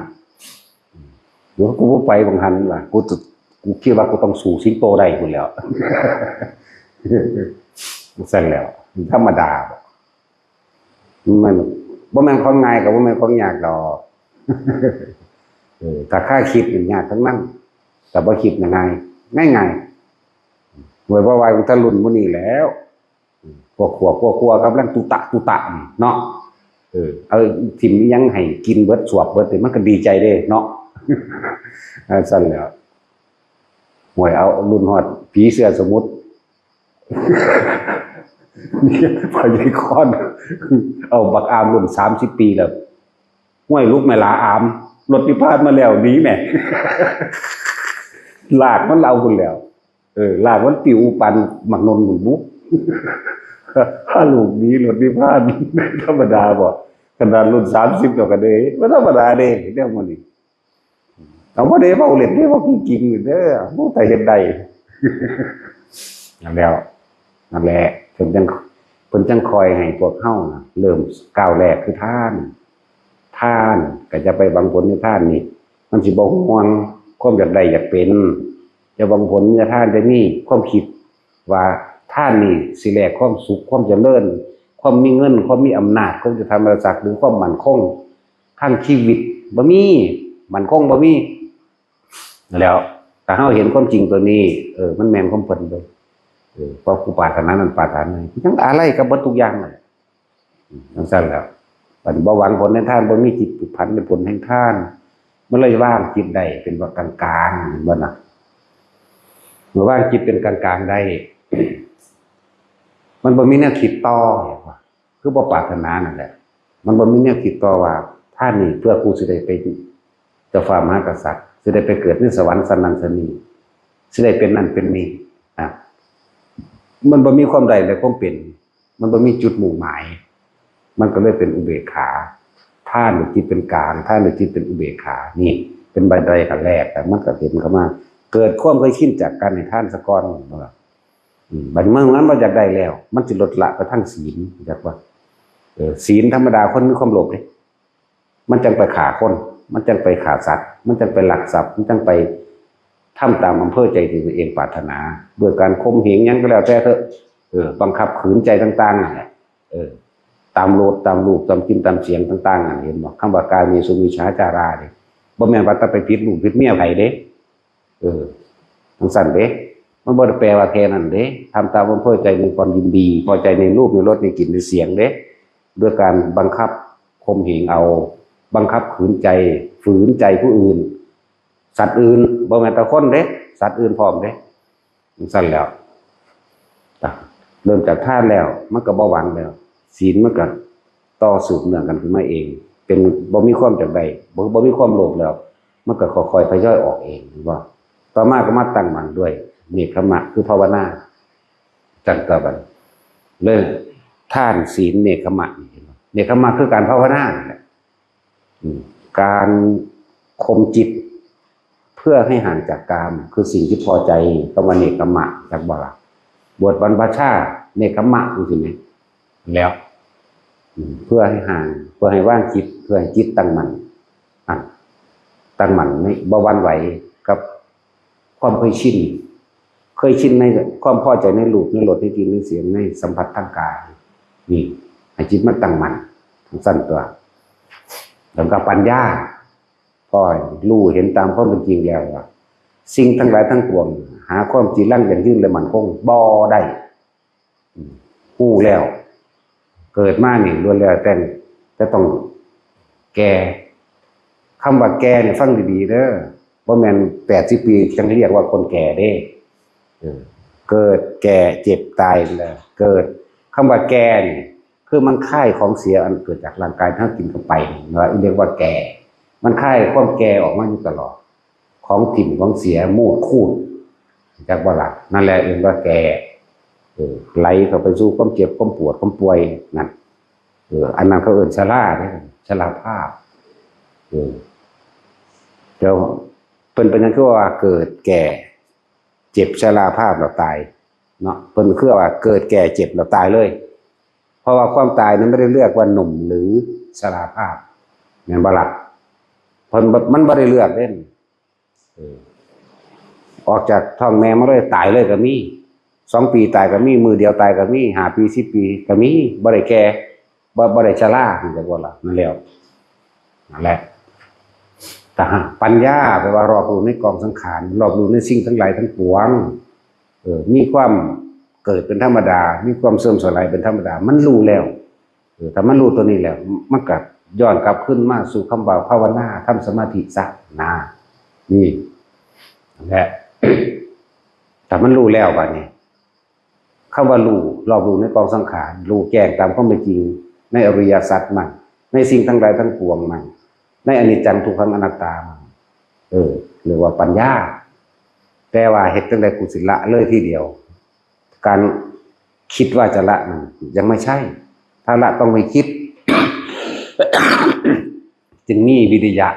เดี๋ยวกูไปบางทันว่ะกูคิดว่ากูต้องสู่สิงโตได้คุณแล้วเสร็จแล้วธรรมดามันบ่แม่นของง่ายกับบ่แม่นของยากดอกถ้าค่าคิดมันยากทั้งนั้นแต่บ่คิดง่ายหวยว่าๆของตะลุนมื้อนี้แล้วพวกครัวกำลังตุตะเนาะทิมยังให้กินเบิดสวบเบิดมันก็ดีใจเด้เนาะสั่นแล้วหวยเอารุ่นฮอดผีเสื้อสมุทรนี่พอใหญ่คอนเอาบักอามรุ่น30 ปีแล้วห้วยลูกแม่ลาอามรถที่พาดมาแล้วหนีแม่ลากมันเอาคนแล้วลากมันปิวปันหมักนนหมุนบุกถ้าลูกนี้รถที่พาดธรรมดาบ่ขนาดรุ่น30แล้วก็เด้บ่ธรรมดาเด้เรื่องมันนี่เอาบ่ได้เว้าเล่นเด้ว่าจริงๆเด้อบ่แต่เฮ็ดได้นั่นแล้วนั่นแหละเพิ่นจังคอยให้พวกเฮาน่ะเริ่มก้าวแรกคือท่านก็จะไปบังผลในท่านนี่มันสิบ่ห่วงความอยากได้อยากเป็นจะบังผลในท่านได้มีความคิดว่าท่านนี่สิแลกความสุขความเจริญความมีเงินความมีอำนาจความจะทำอะไรสักหรือความมั่นคงทางชีวิตบ่มีมั่นคงบ่มีแล้วถ้าเฮาเห็นความจริงตัวนี้มันแม่นความเพิ่นเด้เพราะผู้ปรารถนานั้นปรารถนาทั้งอะไรกับเบิดทุกอย่างนั่นจังซั่นแล้วบัดบ่หวังผลในทานบ่มีจิตผูกพันในผลแห่งทานมันเลยว่างจิตได้เป็นว่ากลางๆบ่น่ะเมื่อว่างจิตเป็นกลางๆได้มันบ่มีแนวคิดต่อคือบ่ปรารถนานั่นแหละมันบ่มีแนวคิดต่อว่าท่านนี่เพื่อกูสิได้ไปเจ้าฟ้ามหากษัตริย์สิได้ไปเกิดในสวรรค์สันนันสนีสิได้เป็นนั่นเป็นนี่มันบ่มีความใดและความเป็นมันบ่มีจุดมุ่งหมายมันก็เลยเป็นอุเบกขาท่านหรือจิตเป็นกลางท่านหรือจิตเป็นอุเบกขานี่เป็นบันไดขั้นแรกแต่มันก็เห็นเข้ามาเกิดความเคยชินจากการให้ท่านสะก่อนบัดเมื่อนั้นบ่อยากได้แล้วมันสิลดละไปทั้งศีลจักว่าศีลธรรมดาคนมีความโลภเด้มันจังไปฆ่าคนมันจังไปฆ่าสัตว์มันจังไปลักทรัพย์มันจังไปทำตามอำเภอใจที่ตัวเองปรารถนาด้วยการข่มเหงหยังก็แล้วแต่เถอะบังคับขืนใจต่างๆนั่นแหละตามโลดตามรูปตามกินตามเสียงต่างๆนั่นเห็นบ่คำว่ากายมีสุมิชฌาจาราเด้บ่แม่นว่าจะไปผิดลูกผิดเมียไผเด้จังซั่นเด้มันบ่ได้แปลว่าแค่นั้นเด้ทำตามอำเภอใจในความยินดีพอใจในรูปในรสในกลิ่นในเสียงเด้ด้วยการบังคับข่มเหงเอาบังคับขืนใจฝืนใจผู้อื่นสัตว์อื่นบ่แม่นแต่คนเด้สัตว์อื่นพร้อมเด้สั่นแล้วเริ่มจากท่านแล้วมันก็บ่หวังแล้วศีลมันก็ต่อสืบเนื่องกันขึ้นมาเองเป็นบ่มีความจำได้บ่มีความโลภแล้วมันก็ค่อยๆทยอยออกเองว่าต่อมาก็มาตั้งมั่นด้วยเนกขมะคือภาวนาจังตะบันเริ่มท่านศีลเนกขมะเนกขมะคือการภาวนาการข่มจิตเพื่อให้ห่างจากกามคือสิ่งที่พอใจต้องมาเนกขมะจากบ่ล่ะบวชบรรพชาเนกขมะรู้สึกไหมแล้วเพื่อให้ห่างเพื่อให้ว่างจิตเพื่อให้จิตตั้งมั่นตั้งมั่นไม่บ่หวั่นไหวกับความเคยชินในความพอใจในรูปในรสในกลิ่นในเสียงในสัมผัสทางกายนี่ให้จิตมันตั้งมั่นสั้นตัวแล้วก็ปัญญาพอรู้เห็นตามความเป็นจริงแล้วว่าสิ่งทั้งหลายทั้งปวงหาความจริงลั่งอย่างยืนและมั่นคงบ่ได้ฮู้แล้วเกิดมานี่ล้วนแล้วแต่จะต้องแก่คำว่าแก่เนี่ยฟังดีๆเด้อบ่แม่น80 ปีจังเรียกว่าคนแก่เด้เกิดแก่เจ็บตายแล้วเกิด คำว่าแก่นี่คือมันค่ายของเสียอันเกิดจากร่างกายถ้ากินเข้าไปเราเรียกว่าแก่มันค่ายความแก่ออกมาอยู่ตลอดของถิ่มของเสียมูดคูดจากว่าหลักนั่นแหละเรียกว่าแก่ไหลเข้าไปสู่ความเจ็บความปวดความป่วยนั่นอันนั้นเขาเอ่ยชราเนี่ยชราภาพเจ้าเป็นนั้นคือว่าเกิดแก่เจ็บชราภาพเราตายเนาะเป็นคือว่าเกิดแก่เจ็บเราตายเลยเพราะว่าความตายนั้นไม่ได้เลือกว่าหนุ่มหรือชราภาพเนี่ยบลักมันไม่ได้เลือกเล่นออกจากท้องแม่มาเลยตายเลยก็มี2 ปีตายก็มีมือเดียวตายก็มี5 ปี10 ปีก็มีบ่ได้แก่บ่ได้ชราที่จะว่าล่ะนั่นแล้วนั่นแหละแต่ปัญญาแปลว่ารอบรู้ในกองสังขารรอบรู้ในสิ่งทั้งหลายทั้งปวงมีความเกิดเป็นธรรมดามีความเสื่อมสลายเป็นธรรมดามันรู้แล้วถ้ามันรู้ตัวนี้แล้วมันก็ย้อนกลับขึ้นมาสู่คำว่าภาวนาทำสมาธิซะนะนี่แหละแต่มันรู้แล้วบัดนี้คำว่ารู้รอบรู้ในกองสังขารรู้แจ้งตามความเป็นจริงในอริยสัจมันในสิ่งทั้งหลายทั้งปวงมันในอนิจจังทุกขังอนัตตามันเรียกว่าปัญญาแต่ว่าเหตุจังใดกุศลละเลยทีเดียวการคิดว่าจะละมันยังไม่ใช่ถ้าละต้องไม่คิด จึงมีวิริยะ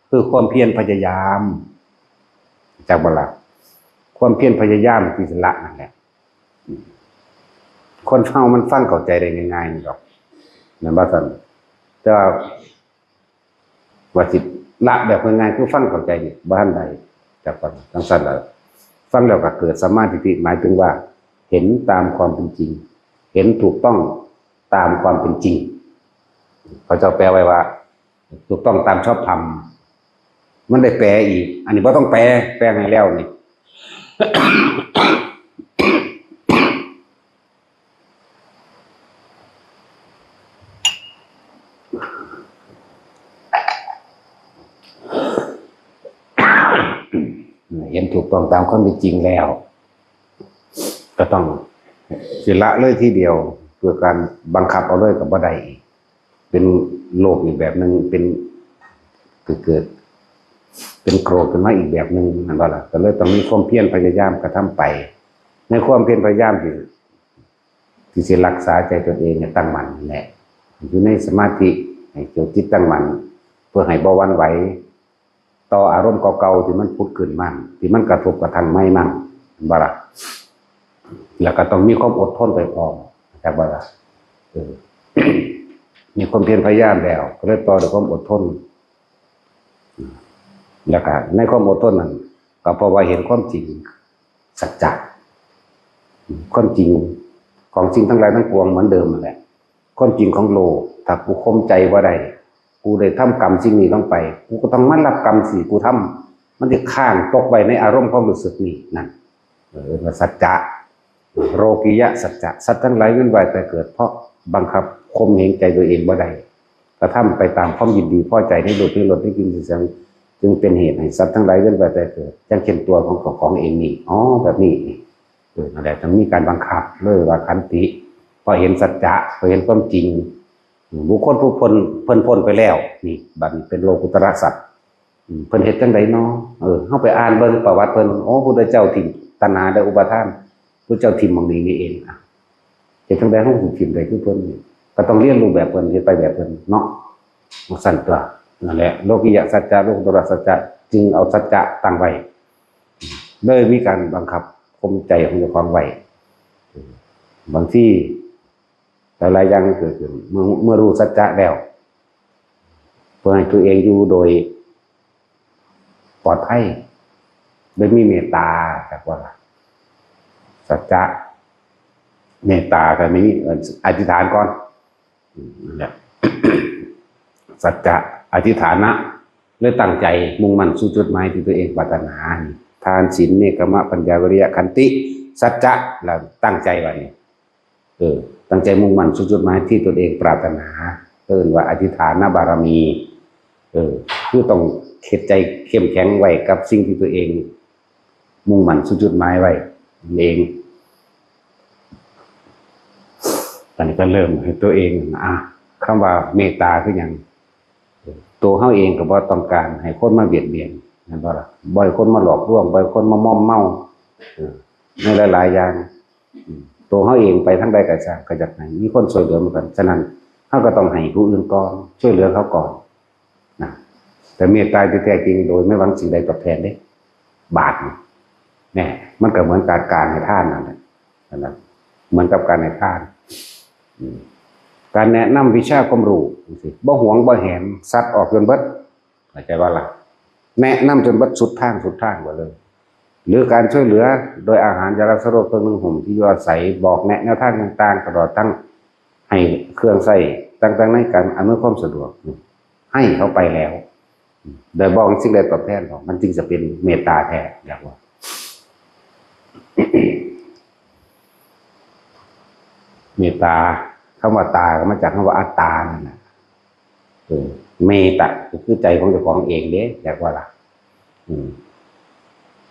คือความเพียรพยายามจากบาลักความเพียรพยายามกุศลละนั่นแหละคนฟังมันฟังเข้าใจได้ง่ายๆนี่หรอกนั่นว่าซั่นแต่ว่าสิละแบบง่ายๆคือฟังเข้าใจนี่บ่ทันใดจากว่าจังซั่นล่ะฟังแล้วก็เกิดสัมมาทิฏฐิหมายถึงว่าเห็นตามความเป็นจริงเห็นถูกต้องตามความเป็นจริงเขาจะแปลไว้ว่าถูกต้องตามชอบธรรมมันได้แปลอีกอันนี้บ่ต้องแปลให้แล้วนี่ เห็นถูกต้องตามความเป็นจริงแล้วก็ต้องสิละเลยทีเดียวเพื่อการบังคับเอาเลยกับบ่ได้เป็นโลภอีกแบบหนึ่งเป็นเกิดเป็นโกรธขึ้นมาอีกแบบหนึ่งนั่นว่าล่ะก็เลยต้องมีความเพียรพยายามกระทำไปในความเพียรพยายามที่จะรักษาใจตัวเองเนี่ยตั้งมั่นแหละอยู่ในสมาธิให้จิตตั้งมั่นเพื่อให้บ่หวั่นไหวต่ออารมณ์เก่าๆที่มันพุดขึ้นมั่งที่มันกระทบกระทั่งไม่มั่งบ่ล่ะแล้วก็ต้องมีความอดทนไปพร้อมแต่บ่ล่ะมีความเพียรพยายามแล้วก็เลยต่อด้วยความอดทนแล้วก็ในความอดทนนั้นก็เพราะว่าเห็นความจริงสัจจะความจริงของสิ่งทั้งหลายทั้งปวงเหมือนเดิมนั่นแหละความจริงของโลกถ้ากูข่มใจว่าได้กูได้ทำกรรมสิ่งนี้ลงไปกูก็ต้องมารับกรรมสิ่งกูทำมันจะข้างตกไว้ในอารมณ์ความรู้สึกนี้นั่นสัจจะโลกิยะสัจจะสัตว์ทั้งหลายเวียนว่ายแต่เกิดเพราะบังคับข่มเหงใจตัวเองว่าได้กระทำไปตามความยินดีพอใจในรูปในรสในกลิ่นในเสียงจึงเป็นเหตุให้สัตว์ทั้งหลายเวียนว่ายแต่เกิดอย่างเช่นตัวของเองนี่แบบนี้นั่นแหละต้องมีการบังคับเลยว่าขันติพอเห็นสัจจะพอเห็นความจริงบุคคลผู้พ้นไปแล้วนี่บัดนี้เป็นโลกุตระสัตว์เพิ่นเฮ็ดจังได๋เนาะเฮาไปอ่านเบิ่งประวัติเพิ่นพุทธเจ้าถิ่มตัณหาและอุปาทานพุทธเจ้าถิ่มหม่องนี้นี่เองเฮ็ดจังได๋เฮาสิถิ่มได้คือเพิ่นก็ต้องเรียนรู้แบบเพิ่นเฮ็ดไปแบบเพิ่นเนาะสั่นตัวนั่นแหละโลกิยะสัจจะโลกุตระสัจจะจึงเอาสัจจะตั้งไว้เลยมีการบังคับข่มใจของเจ้าของไว้บางที่หลายๆอย่างเกิดขึ้นเมื่อรู้สัจจะแล้วเพื่อให้ตัวเองอยู่โดยปลอดภัยโดยมีเมตตาจากว่าสัจจะเมตตาก็ไม่มีอธิษฐานก่อนนั่นแหละ สัจจะอธิษฐานะเลยตั้งใจมุ่งมั่นสู่จุดหมายที่ตัวเองปรารถนาทานศีลเนกขมะปัญญาวิริยะขันติสัจจะแล้วตั้งใจไว้ตั้งใจมุ่งมั่นสู่จุดหมายที่ตนเองปรารถนาเรียกว่าอธิษฐานบารมีคือต้องเข็ดใจเข้มแข็งไว้กับสิ่งที่ตัวเองมุ่งมั่นสู่จุดหมายไว้เอง ตอนนี้ก็เริ่มให้ตัวเองคำว่าเมตตาคืออย่างตัวเขาเองก็บ่ต้องการให้คนมาเบียดเบียนนั่นบ่ล่ะบ่ให้คนมาหลอกลวงบ่ให้คนมาม่อมเมาในหลายๆอย่างตัวเขาเองไปทั้งใดก็ช่างก็จะให้มีคนช่วยเหลือเหมือนกันฉะนั้นเขาก็ต้องให้ผู้อื่นก่อนช่วยเหลือเขาก่อนนะแต่เมตตาที่แท้จริงโดยไม่หวังสิ่งใดตอบแทนได้บาปเนี่ยมันก็เหมือนการให้ทานนั่นแหละนะเหมือนกับการให้ทานการแนะนำวิชาความรู้สิบ่หวงบ่แหนซัดออกจนเบิดเข้าใจว่าล่ะแนะนำจนเบิดสุดทางกว่าเลยหรือการช่วยเหลือโดยอาหารยารักษาโรคเครื่องนึ่งห่มที่อยู่อาศัยบอกแนะแนวทางต่างๆตลอดทั้งให้เครื่องใส่ต่างๆในการอำนวยความสะดวกให้เขาไปแล้วโดยบอกสิ่งใดตอบแทนของมันจึงจะเป็นเมตตาแท้อยากว่าเมตตาคำว่าตาก็มาจากคำว่าอัตตานั่นแหละเมตตาคือใจของเจ้าของเองเด้อยากว่าล่ะ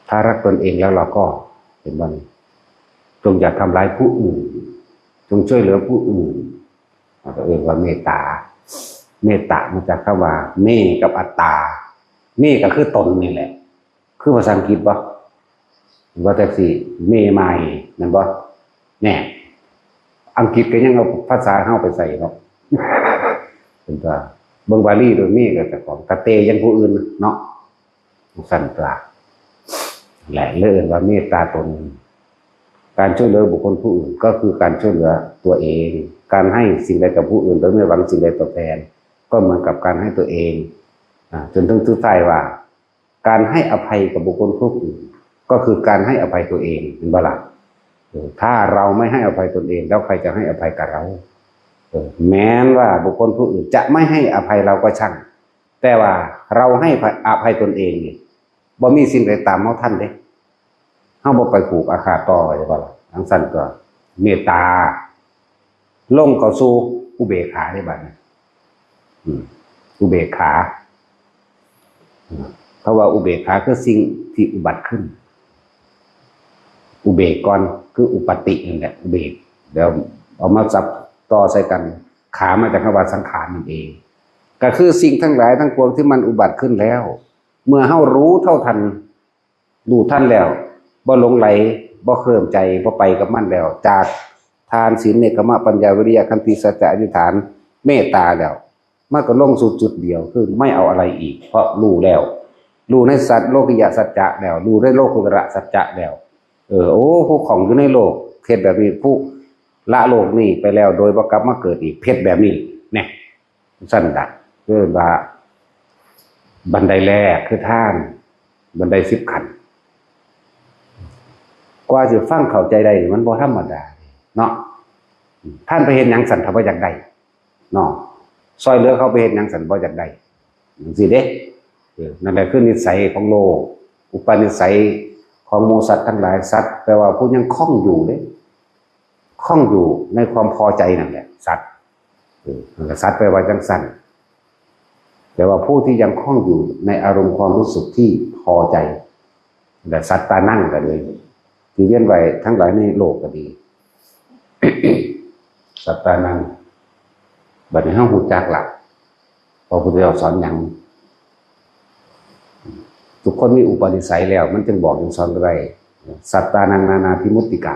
ถ้ารักตนเองแล้วเราก็เป็นวันจงอย่าทำร้ายผู้อื่นจงช่วยเหลือผู้อื่นเราก็ว่าเมตตาเมตตามาจากคำว่าเมกับอัตตาเมก็คือตนนี่แหละคือภาษาอังกฤษบ่ว่าแต่สิเมไมนั่นบ่เนี่ยอังกฤษก็ยังเอาภาษาเข้าไปใส่เนาะเป็นตัวเบิ่งบาลีโดยเมก็แต่ของตะเตยังผู้อื่นเนาะสั่นปลาแหละเลื่อนว่าเมตตาตนการช่วยเหลือบุคคลผู้อื่นก็คือการช่วยเหลือตัวเองการให้สิ่งใดกับผู้อื่นโดยไม่หวังสิ่งใดตอบแทนก็เหมือนกับการให้ตัวเองจนถึงทุกท้ายว่าการให้อภัยกับบุคคลผู้อื่นก็คือการให้อภัยตัวเองเป็นบาลักถ้าเราไม่ให้อภัยตนเองแล้วใครจะให้อภัยกับเราแม้ว่าบุคคลผู้อื่นจะไม่ให้อภัยเราก็ช่างแต่ว่าเราให้อภัยตนเองนี่บ่มีสิ่งใดตามเฮาทันเด้เฮาบ่ไปผูกอาฆาตต่อใช่ป่ะล่ะทั้งสั้นก็เมตตาลงเข้าสู่อุเบกขาได้บัดนี้อุเบกขาเพราะว่าอุเบกขาคือสิ่งที่อุบัติขึ้นอุเบกก่อนคืออุปตินั่นแหละอุเบกเดี๋ยวเอามาจับต่อใส่กันขามาจากคำว่าสังขารนั่นเองก็คือสิ่งทั้งหลายทั้งปวงที่มันอุบัติขึ้นแล้วเมื่อเฮารู้เท่าทันดูท่านแล้วบ่หลงไหลบ่เคลื่อนใจบ่ไปกับมันแล้วจากทานศีลเนกขมะปัญญาวิริยะขันติสัจจะอธิษฐานเมตตาแล้วมันก็ลงสู่จุดเดียวคือไม่เอาอะไรอีกเพราะรู้แล้วรู้ในสัจโลกิยสัจจะแล้วรู้ในโลกุตระสัจจะแล้วผู้ของอยู่ในโลกเพศแบบนี้ผู้ละโลกนี้ไปแล้วโดยบ่กลับมาเกิดอีกเพศแบบนี้เนี่ยสั้นดักคือว่าบันไดแรกคือท่านบันได10 ขั้นกว่าจะฟังเข้าใจได้มันบ่ธรรมดาเนาะท่านไปเห็นหยังสันทบ่อยากได้เนาะซอยเหลือเขาไปเห็นหยังสันบ่อยากได้จังซี่เด้นั่นแหละคือนิสัยของโลกอุปนิสัยของหมู่สัตว์ทั้งหลายสัตว์แปลว่าผู้ยังคล่องอยู่เด้คล่องอยู่ในความพอใจนั่นแหละสัตว์สัตว์แปลว่าจังสั่นแต่ว่าผู้ที่ยังคล่องอยู่ในอารมณ์ความรู้สึกที่พอใจแต่สัตว์ตานั่งก็เลยที่เวียนไหวทั้งหลายในโลกก็ดี สัตว์ตานั่งบัดนี้เฮาฮู้จักล่ะพระพุทธเจ้าสอนหยังทุกคนมีอุปนิสัยแล้วมันจึงบอกจึงสอนได้สัตตานังนานาธิมุตติกะ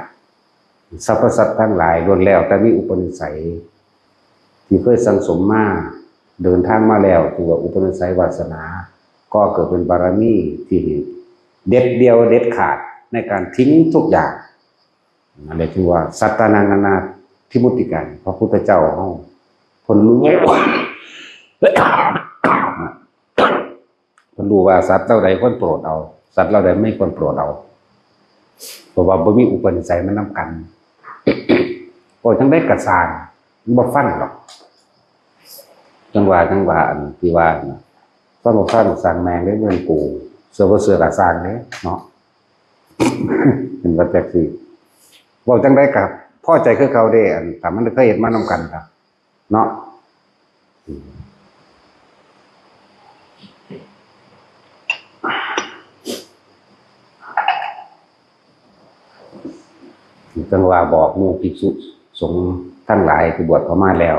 สรรพสัตว์ทั้งหลายล้วนแล้วแต่มีอุปนิสัยที่เคยสังสมมาเดินทางมาแล้วถือว่าอุปนิสัยวาสนาก็เกิดเป็นบารมีที่เด็ดเดียวเด็ดขาดในการทิ้งทุกอย่างนั่นแหละคือว่าสัตตานังนานาธิมุตติกันพระพุทธเจ้าเฮาเพิ่นรู้เพิ่นรู้ว่าสัตว์เหล่าใดควรโปรดเอาสัตว์เหล่าใดไม่ควรโปรดเอาเพราะว่าบ่มีอุปนิสัยมันนำกันโอ้จังได้กระสร้างบ่ฟังหรอกจังหวะอันที่ว่าต้องบ่ฟังสั่งแมงได้เงินกูเสือบ่เสือกระสร้างเด้เนาะเป็นว่าจังซี่บ่จังได้กับพอใจคือเขาเด้อันถ้ามันเคยเฮ็ดมานำกันครับเนาะจังว่าบอกหมู่ภิกษุสงฆ์ ทั้งหลายที่บวชเข้ามาแล้ว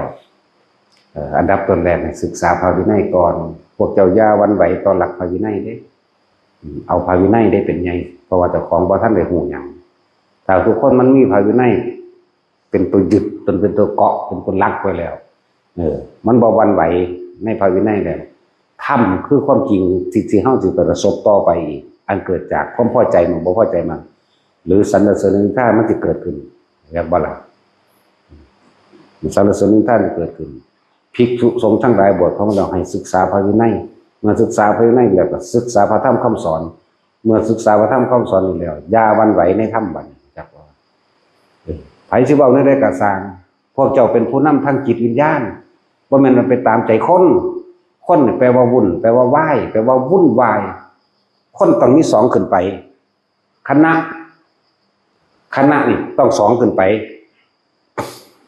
อันดับต้นแรกศึกษาพระวินัยก่อนพวกเจ้าย่าวันไหวตอนหลักพระวินัยเด้เอาพระวินัยได้เป็นไงเพราะว่าเจ้าของบ่ท่านได้หูหยังแต่ทุกคนมันมีพระวินัยเป็นตัวยึดเป็นตัวเกาะเป็นตัวรักไว้แล้วมันบ่วันไหวในพระวินัยแล้วธรรมคือความจริงที่เฮาสิประสบต่อไปอีกอันเกิดจากความพอใจมันบ่พอใจมันหรือสรรเสริญนินทามันจะเกิดขึ้นแบบบ่ล่ะสรรเสริญนินทาจะเกิดขึ้นภิกษุสงฆ์ทั้งหลายบวชของเราให้ศึกษาพระวินัยเมื่อศึกษาพระวินัยแล้วก็ศึกษาพระธรรมคำสอนเมื่อศึกษาพระธรรมคำสอนนี่แล้วอย่าวันไหวในธรรมบัดจักว่าไผสิเว้าในได้ก็สร้างพวกเจ้าเป็นผู้นำทางจิตวิญญาณบ่แม่นมันไปตามใจคนนี่แปลว่าวุ่นแปลว่าว่ายแปลว่าวุ่นวายคนต้องมี2ขึ้นไปคณะนี่ต้อง2ขึ้นไป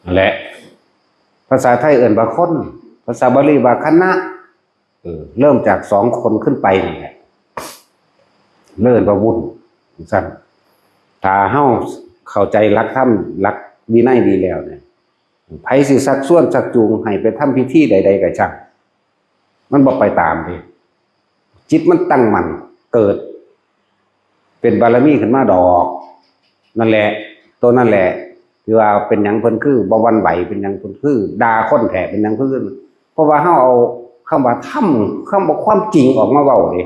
นั่นแหละภาษาไทยเอิ้นว่าคนภาษาบาลีว่าคณะเริ่มจาก2คนขึ้นไปนี่แหละเริ่มว่าวุ่นซั่นถ้าเฮาเข้าใจหลักธรรมหลักวินัยดีแล้วเนี่ยไผสิชักชวนชักจูงให้ไปทำพิธีใดๆก็ช่างมันบ่ไปตามดิจิตมันตั้งมั่นเกิดเป็นบารมีขึ้นมาดอกนั่นแหละตัวนั่นแหละคือว่าเป็นหยังเพิ่นคือบ่วันไหวเป็นหยังเพิ่นคือด่าคนแท้เป็นหยังเพิ่นเพราะว่าเฮาเอาคำว่าธรรมคำว่าความจริงออกมาเว้าดิ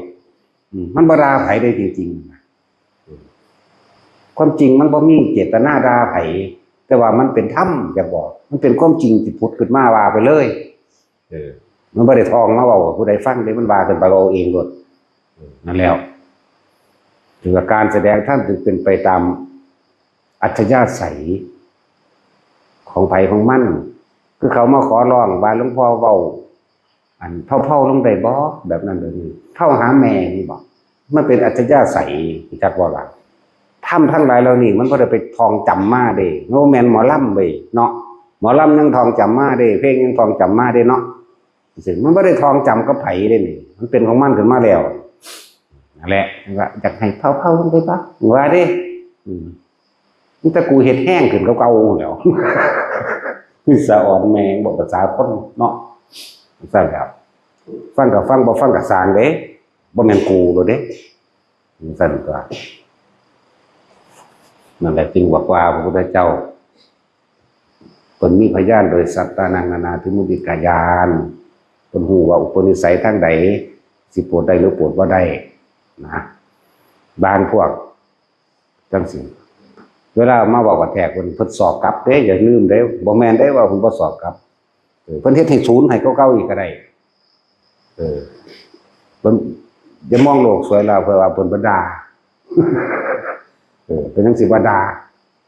มันบ่ด่าไผได้จริงๆความจริงมันบ่มีเจตนาด่าไผแต่ว่ามันเป็นธรรมจะบอกมันเป็นความจริงที่พุทธขึ้นมาว่าไปเลยมันบ่ได้ทองมาเว้าผู้ใดฟังได้มันว่ากันไปเอาเองโลดนั่นแล้วถือว่าการแสดงท่านจึงเป็นไปตามอัธยาศัยของไผของมันคือเขามาขอร้องว่าหลวงพ่อเว้าอันเท่าลงได้บ่แบบนั้นแบบนี้เท่าหาแม่นี่บ่มันเป็นอัธยาศัยจักว่าล่ะทำทั้งหลายเหล่านี้มันบ่ได้ไปทองจำมาเด้โนแม่นหมอลำเว้ยเนาะหมอลำยังทองจำมาเด้เพลงยังทองจำมาเด้เนาะซึ่งมันบ่ได้ทองจำกับไผเด้นี่มันเป็นของมันขึ้นมาแล้วนั่นแหละว่าอยากให้เท่าลงได้บ่ว่าเด้นี่ถ้ากูเฮ็ดแห้งขึ้นเก่าๆแล้วคือสะอ่อนแมงบอกภาษาคนเนาะสั่นครับฟังกับฟังบ่ฟังกับสร้างเด้บ่แม่นกูโลดเด้สั่นก็นั่นแหละจึงบอกว่าพระพุทธเจ้าเพิ่นมีพยานโดยสัตตานังนานาธิมุติกายานเพิ่นฮู้ว่าอุปนิสัยทางใดสิโปรดได้หรือโปรดบ่ได้นะบางพวกจังซี่เวลามาบอกว่าแท้เพิ่นสอบกลับเด้อย่าลืมเด้บ่แม่นได้ว่าเพิ่นบ่สอบกลับเพิ่นเฮ็ดให้ศูนย์ให้เก่าๆอีกก็ได้เพิ่นอย่ามองโลกสวยแล้วเพื่อว่าเพิ่นบ่ด่าเป็นจังซี่ว่าด่า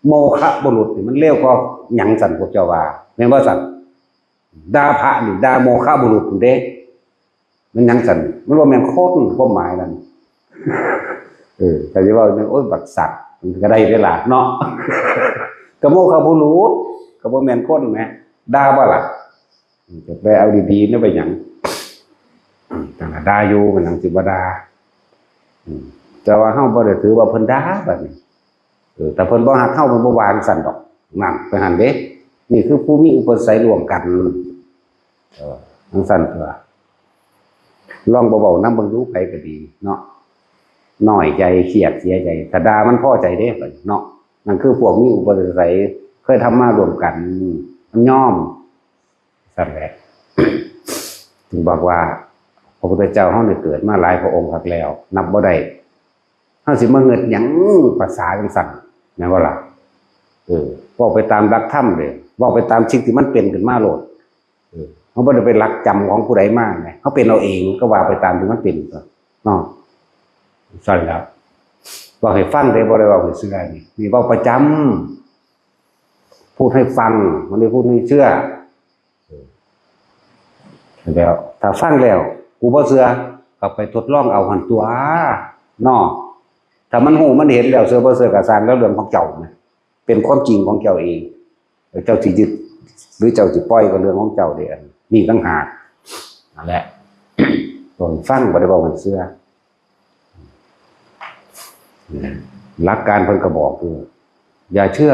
โมฆะบุรุษนี่มันเลวกว่าหยังสั่นพวกเจ้าว่าแม่นบ่สั่นด่าพระนี่ด่าโมฆะบุรุษเด้มันหยังสั่นมันบ่แม่นคนความหมายนั่นแต่สิว่าโอ้ยบักสัตว์มันก็ได้เด้ล่ะเนาะก็โมฆะบุรุษก็บ่แม่นคนแหมด่าบ่ล่ะจะไปเอาดีๆนี่ไปหยังแต่ละด่าอยู่มันหยังสิบ่ด่าแต่ว่าเฮาบ่ได้ถือว่าเพิ่นด่าบัดนี้แต่เพิ่นบ่ฮักเฮาเพิ่นบ่วางสั่นดอกนั่นไปหั่นเด้นี่คือผู้มีอุปนิสัยร่วมกันจังซั่นตัวลองเบาๆนำเบิ่งดูไผก็ดีเนาะน้อยใจเครียดเสียใจถ้าด่ามันพอใจเด้เนาะนั่นคือพวกมีอุปนิสัยเคยทำมาร่วมกันมันยอมสั่นแหละถึงบอกว่าพระพุทธเจ้าเฮาได้เกิดมาหลายพระองค์คักแล้วนับบ่ได้เฮาสิมาเงิดหยังภาษาจังซั่นแม่นบ่ล่ะเว้าไปตามหลักธรรมเด้เว้าไปตามสิ่งที่มันเป็นขึ้นมาโลดเฮาบ่ได้ไปหลักจำของผู้ใดมาไงเฮาเป็นเอาเองก็ว่าไปตามที่มันเป็นเนาะสั่นแล้วว่าให้ฟังได้บ่ได้ว่าให้เชื่อนี่เว้าประจำพูดให้ฟังมันได้พูดให้เชื่อแล้วถ้าฟังแล้วกูบ่เชื่อก็ไปทดลองเอาหันตัวเนาะถ้ามันฮู้มันเห็นแล้วเชื่อบ่เชื่อก็สร้างแล้วเรื่องของเจ้านะเป็นความจริงของเจ้าเองเจ้าสิยึดหรือเจ้าสิปล่อยก็เรื่องของเจ้าเด้นี่ต่างหากนั่นแหละต้องฟังบ่ได้บอกให้เชื่อหลักการเพิ่นก็บอกคืออย่าเชื่อ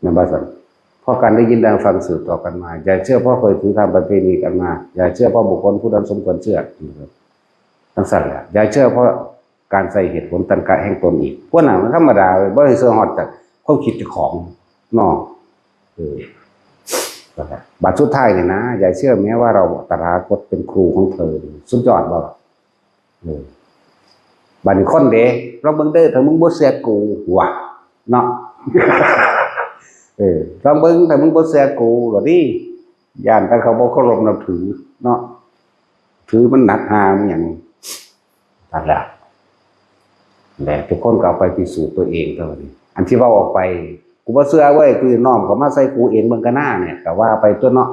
แม่นบ่ซั่น เพราะการได้ยินได้ฟังสืบต่อกันมาอย่าเชื่อเพราะเคยถือทำประเพณีกันมาอย่าเชื่อเพราะบุคคลผู้นั้นสมควรเชื่อทั้งสั้นแหละอย่าเชื่อเพราะการใส่เหตุผลตันกะแห่งตนอีกพวกนั้นมันธรรมดาบ่ได้เชื่อฮอดจากความคิดของนอกบัดสุดท้ายเนี่ยนะอย่าเชื่อแม้ว่าเราตถาคตเป็นครูของเธอสุดยอดบ่บัดนี้คนเด้เราเบิ่งเด้อถ้ามึงบ่เชื่อกูว่ะเนาะเราเบิ่งถ้ามึงบ่เชื่อกูหรอดิย่านแต่เขาบ่เคารพนับถือเนาะถือมันหนักหามอย่างนั่นแหละแต่ทุกคนก็เอาไปพิสูจน์ตัวเองเท่านี้อันที่ว่าออกไปกูบ่เชื่อเว้ยคือน้อมเขามาใส่กูเองเบิ่งกันหน้าเนี่ยแต่ว่าไปตัวเนาะ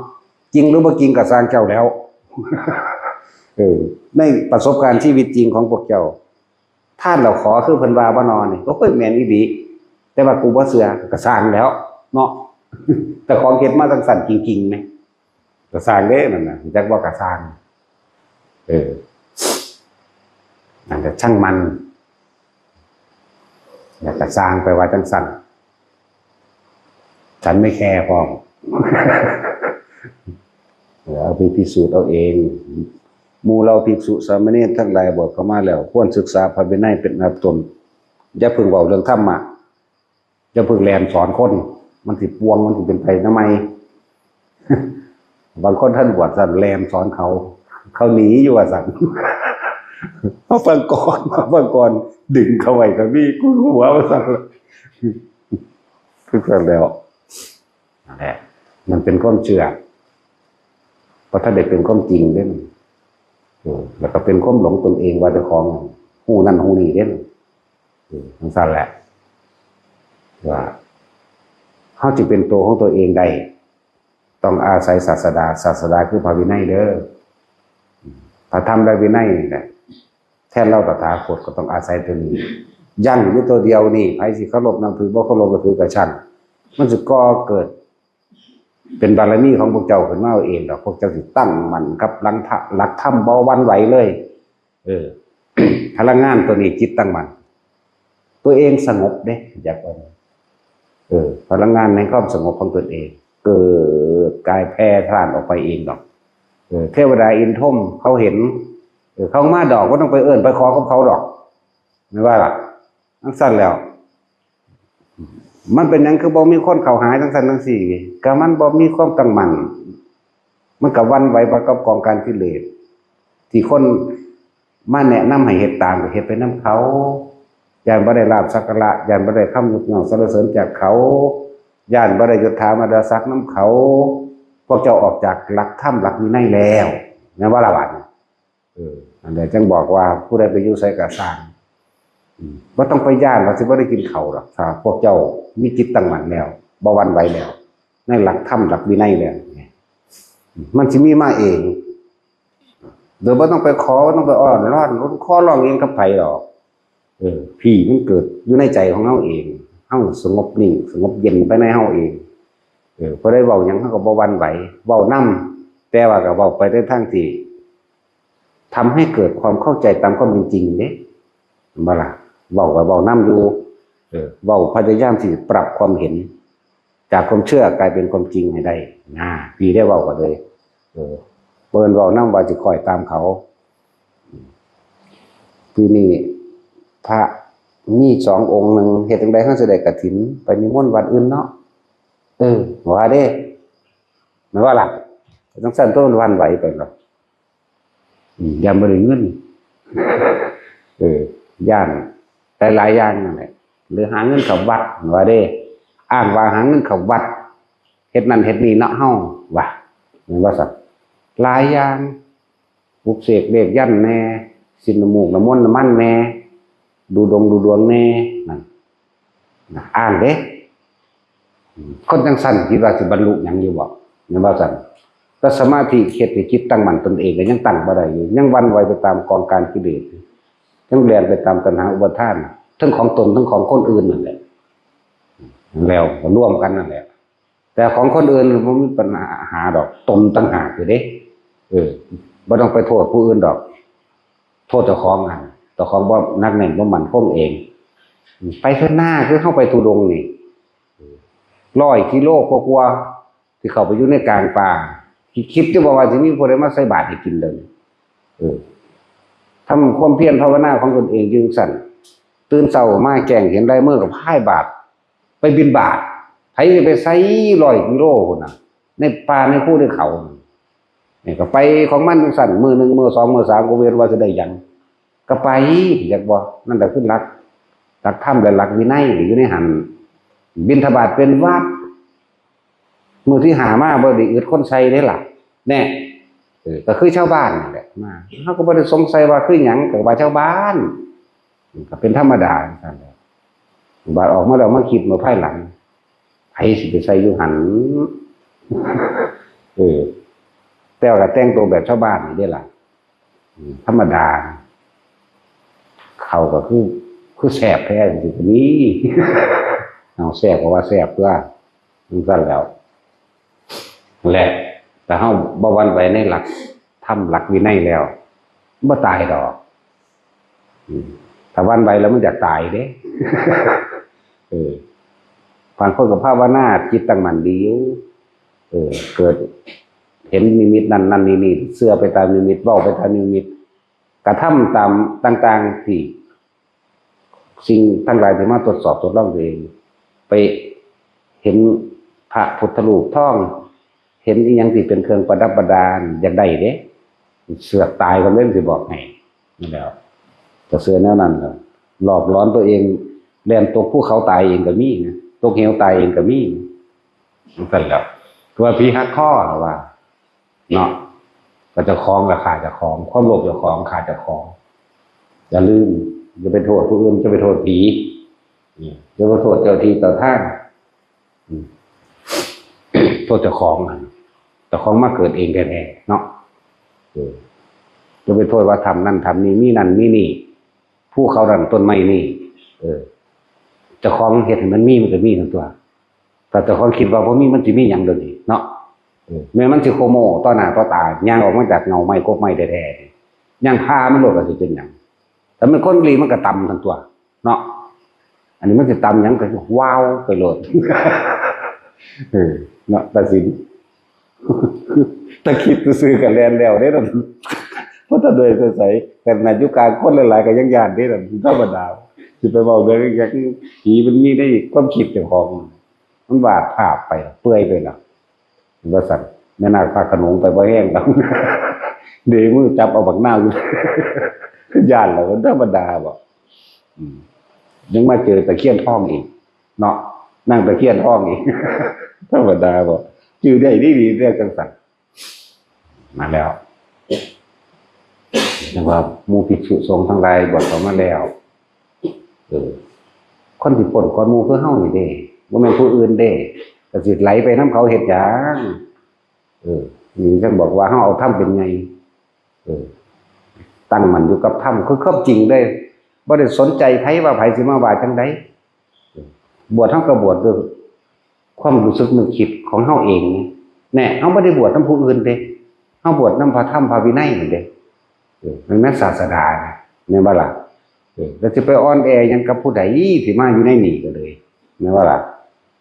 จริงหรือบ่จริงก็สร้างเจ้าแล้วในประสบการณ์ชีวิตจริงของพวกเจ้าท่านเราขอคือเพิ่นว่าบ่นอนนี่ก็ค่อยแม่นอีหลีแต่ว่ากูบ่เชื่อก็สร้างแล้วเนาะแต่ของเฮ็ดมาจังสั่นจริงๆมั้ยก็สร้างเด้นั่นน่ะจักว่าก็สร้างนั่นก็ช่างมันอยากจะสร้างไปว่าจังสั่นฉันไม่แคร์พอเอาไปพิสูจน์เอาเองหมู่เราภิกษุสามเณรทั้งหลายบวชเข้ามาแล้วควรศึกษาพระวินัยเป็นอันดับต้นอย่าเพิ่งเว้าเรื่องธรรมะอย่าเพิ่งแลนสอนคนมันสิปวงมันสิเป็นไปทำไมบางคนท่านบวชสั่นแลนสอนเขาหนีอยู่ว่าสั่นมาฟังก่อนดึงเขาไว้ก็มีกูหัวว่าสั่นคือกันแล้วนั่นแหละมันเป็นความเชื่อเพราะถ้าได้เป็นความจริงเด้แล้วก็เป็นความหลงตนเองว่าเจ้าของหูนั่นหูนี่เด้ทั้งสั้นแหละว่าเขาจะเป็นตัวของตัวเองได้ต้องอาศัยศาสดาคือพระวินัยเด้อพระธรรมและวินัยเนี่ยแทนเราตถาคตก็ต้องอาศัยตัวนี้ยั่งอยู่ตัวเดียวนี่ไผสิเคารพนับถือบ่เคารพนับถือกับฉันมันจะก่อเกิดเป็นบารมีของพวกเจ้าขึ้นมาเองดอกพวกเจ้าสิตั้งมั่นกับหลักธรรมบ่หวั่นไหวเลยพลังงานตัวนี้จิตตั้งมั่นตัวเองสงบเด้อยากพลังงานในความสงบของตัวเองเกิดกายแพร่พล่านออกไปเองดอกเทวดาอินทมเขาเห็นเขามาดอกก็ต้องไปไปขอกับเขาดอกไม่ว่าล่ะทั้งสั้นแล้วมันเป็นอย่างคือบ่มีคนเข้าหาทั้งสั้นทั้งสี่ก็มันบ่มีความตั้งมั่นมันก็วันไหวประกับกองการกิเลสที่คนมาแนะนำให้เฮ็ดตามก็เฮ็ดไปนำเขาย่านบ่ได้ลาภสักการะย่านบ่ได้คำยกย่องสรรเสริญจากเขาย่านบ่ได้ยศถาบรรดาศักดิ์นำเขาพวกเจ้าออกจากหลักธรรมหลักวินัยแล้วแม่นว่าล่ะบัดอันใดจึงบอกว่าผู้ใดไปอยู่ไสก็สร้างบ่ต้องไปย่านว่าสิบ่ได้กินข้าวหรอกถ้าพวกเจ้ามีจิตตั้งมั่นแล้วบ่หวั่นไหวแล้วในหลักธรรมหลักวินัยแล้วมันสิมีมาเองโดยบ่ต้องไปขอบ่ต้องไปอ้อนร้อนขอร้องเองกับไผหรอกพี่มันเกิดอยู่ในใจของเฮาเองเฮาสงบนิ่งสงบเย็นไปในเฮาเองพอได้เว้าหยังเฮาก็บ่หวั่นไหวเว้านำแต่ว่าก็เว้าไปในทางที่ทำให้เกิดความเข้าใจตามความเป็นจริงเด้บ่ล่ะเว้าก็เว้านำอยู่เว้าพยายามที่ปรับความเห็นจากความเชื่อกลายเป็นความจริงให้ได้พี่ได้เว้าก็เลยเปิ้นเว้านำว่าสิคอยตามเขาปีนี้พระมี2องค์นึงเฮ็ดจังได๋เฮาสิได้กฐินไปนิมนต์วัดอื่นเนาะว่าเด้แม่นว่าล่ะจังซั่นต้นวันไหวไปหรอกย่านบ่ได้เงินย่านหลายๆอย่างนั่นแหละหรือหาเงินเข้าวัดว่าเด้อ้างว่าหาเงินเข้าวัดเฮ็ดนั่นเฮ็ดนี่เนาะเฮาว่าแม่นว่าซั่นหลายอย่างปลุกเสกเลขยันแน่สินน้ำมูกน้ำมนต์น้ำมันแน่ดูดวงแน่นั่นอ้างเด้คนจังซั่นคิดว่าสิบรรลุหยังอยู่บ่แม่นว่าซั่นก็สมาธิเฮ็ดให้จิตตั้งมั่นตนเองก็ยังตั้งบ่ได้อยู่ยังวันไหวไปตามกองการกิเลสยังแล่นไปตามตัณหาอุปาทานทั้งของตนทั้งของคนอื่นนั่นแหละแล้วก็ร่วมกันนั่นแหละแต่ของคนอื่นบ่มีปัญหาดอกตนต่างหากอยู่เด้บ่ต้องไปโทษผู้อื่นดอกโทษเจ้าของเจ้าของบ่นักแน่นบ่มั่นคงเองไปเถิดหน้าคือเข้าไปทุดงนี่ 100 กิโลกว่าๆที่เข้าไปอยู่ในกลางป่าคิดจะบอกว่าสิมีผู้ใดมาใส่บาตรให้กินเลยทำความเพียรภาวนาของตนเองจึงสั่นตื่นเช้ามาแกงเห็นลายมือกับพ่ายบาตรไปบิณฑบาตไผไปใส่100 กิโลพุ่นน่ะในป่าในภูในเขานี่ก็ไปของมันสั่นมื้อ1มื้อ2มื้อ3ก็เว้นว่าจะได้หยังก็ไปอยากบ่นั่นแหละคือหลักธรรมและหลักวินัยอยู่ในหันบิณฑบาตเป็นวัดมื้อที่หามาบ่ได้อึดคนใส่เด้ล่ะแน่ก็คือชาวบ้านนั่นแหละมาเฮาก็บ่ได้สงสัยว่าคือหยังก็ว่าชาวบ้านก็เป็นธรรมดาซั่นแหละบาดออกมาแล้วมาคิดมาภายหลังไผสิไปใส่อยู่หันแต่ว่าแต่งตัวแบบชาวบ้านนี่เด้ล่ะธรรมดาเขาก็คือแซ่บแท้จริงๆนี่เอาแซ่บก็ว่าแซ่บเพื่อซั่นแล้วแหละแต่เฮาบ่หวั่นไหวในหลักธรรมหลักวินัยแล้วบ่ตายดอกถ้าหวั่นไหวแล้วมันอยากตายเด้บางคนก็ภาวนาจิตตั้งมั่นดีอยู่เกิดเห็นนิมิตนั้นนี่เชื่อไปตามนิมิตเว้าไปตามนิมิตกระทำตามต่างๆที่สิ่งทั้งหลายที่มาตรวจสอบทดลองตัวเองไปเห็นพระพุทธรูปทองเห็นอีหยังที่เป็นเครื่องประดับประดาอยากได้เด้เสือกตายคนเล่นสิบอกให้นี่แล้วจะเสือแนวนั้นหลอกล้อนตัวเองแล่นตกภูเขาตายเองก็มีนะตกเหวตายเองก็มีนั่นแหละตัวผีหักข้อว่าเนาะก็จะคล้องราคาจะคล้องความโลภจะคล้องขาจะคล้องอย่าลืมจะไปโทษผู้อื่นจะไปโทษผีจะไปโทษเจ้าที่เจ้าทางโทษเจ้าของเจ้าของมาเกิดเองแท้ๆเนาะจะไปโทษว่าทำนั่นทำนี่มีนั่นมีนี่ผู้เขาดันต้นไม้นี่เจ้าของเห็นมันมีมันก็มีทั้งตัวแต่เจ้าของคิดว่าพอมีมันจะมีอย่างเดียวนี่เนาะแม้มันสิโคโมต่อหน้าต่อตาย่างออกมาจากเงาไม้กบไม้แท้ๆย่างพามันโลดก็สิเป็นหยังแต่มันคนลีมันก็ต่ำทั้งตัวเนาะอันนี้มันจะต่ำหยังก็ว้าวไปโลดเนาะตัดสินตะคิดซื้อกันแลนแล้วได้ล่ะเพราะถ้าโดยใส่แต่ในยุคกลางคนหลายๆก็ยังญาติได้ล่ะธรรมดาสิไปเว้าเรื่องอย่างผีมันมีได้ความคิดเจ้าของมันวาดภาพไปเปื่อยไปล่ะว่าสั่นแม่นาคพาขนงไปบ่แห้งแล้วเดมือจับเอาบักหน้าอยู่ญาติแล้วธรรมดาบ่ยังมาเจอตะเคียนทองอีกเนาะนั่งตะเคียนทองอีกธรรมดาบ่ชื่อได้ดีๆเรียกจังสั่นมาแล้วจังว่าหมู่ภิกษุสงฆ์ทั้งหลายบวชเข้ามาแล้วคนที่พ้นก่อนหมู่คือเฮานี่เด้บ่แม่นผู้อื่นเด้ก็สิไหลไปนำเขาเฮ็ดหยังนี่จังบอกว่าเฮาเอาธรรมเป็นไงตั้งมั่นอยู่กับธรรมคือความจริงเด้บ่ได้สนใจไผว่าไผสิมาว่าจังได๋บวชเฮาก็บวชด้วยความรู้สึกนึกคิดของเฮาเองแน่เฮาบ่ได้บวชนำผู้อื่นเด้เฮาบวชนำพระธรรมพระวินัยนั่นเด้มันแม่นศาสดาแม่นบ่ล่ะแล้วสิไปอ่อนแอหยังกับผู้ใดที่มาอยู่ในนี่ก็เลยแม่นบ่ล่ะ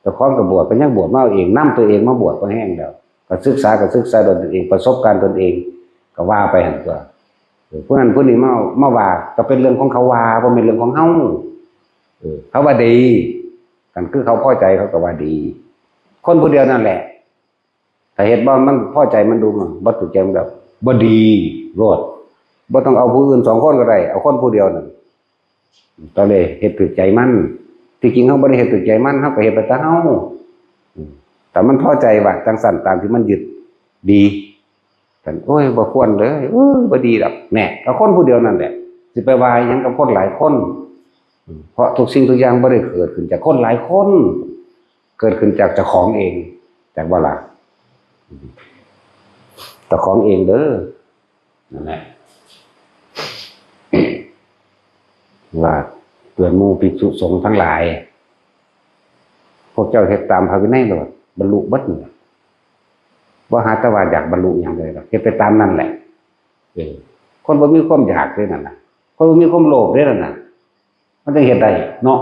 แต่ความก็บวชก็ยังบวชมาเองนำตัวเองมาบวชก็แห้งแล้วก็ศึกษาตนเองประสบการณ์ตนเองก็ว่าไปหั่นตัวผู้นั้นผู้นี้มาว่าก็เป็นเรื่องของเขาว่าบ่แม่นเรื่องของเฮาเขาว่าดีกันคือเขาพอใจเขาก็ว่าดีคนผู้เดียวนั่นแหละถ้าเฮ็ดบ่มันพอใจมันดูมันบ่ถูกใจมันแบบบ่ดีโลดบ่ต้องเอาผู้อื่น2คนก็ได้เอาคนผู้เดียวนั่นก็เลยเฮ็ดถูกใจมันที่จริงเฮาบ่ได้เฮ็ดถูกใจมันเฮาก็เฮ็ดไปแต่เฮาแต่มันพอใจว่าจังสั่นตามที่มันยึดดีกันโอ้ยบ่ควรเลยบ่ดีดอกแหน่เอาคนผู้เดียวนั่นแหละสิไปว่าหยังกับคนหลายคนเพราะทุกสิ่งทุกอย่างบ่ได้เกิดขึ้นจากคนหลายคนเกิดขึ้นจากเจ้าของเองจากว่าล่ะเจ้าของเองเด้อนั่นแหละว่าเตือนหมู่ภิกษุสงฆ์ทั้งหลายพวกเจ้าเฮ็ดตามพระวินัยโลดบรรลุเบิดบ่หาแต่ว่าอยากบรรลุหยังเลยหรอกเฮ็ดไปตามนั้นแหละคนบ่มีความอยากด้วยนั่นน่ะคนบ่มีความโลภด้วยนั่นน่ะมันจะเฮ็ดได้เนาะ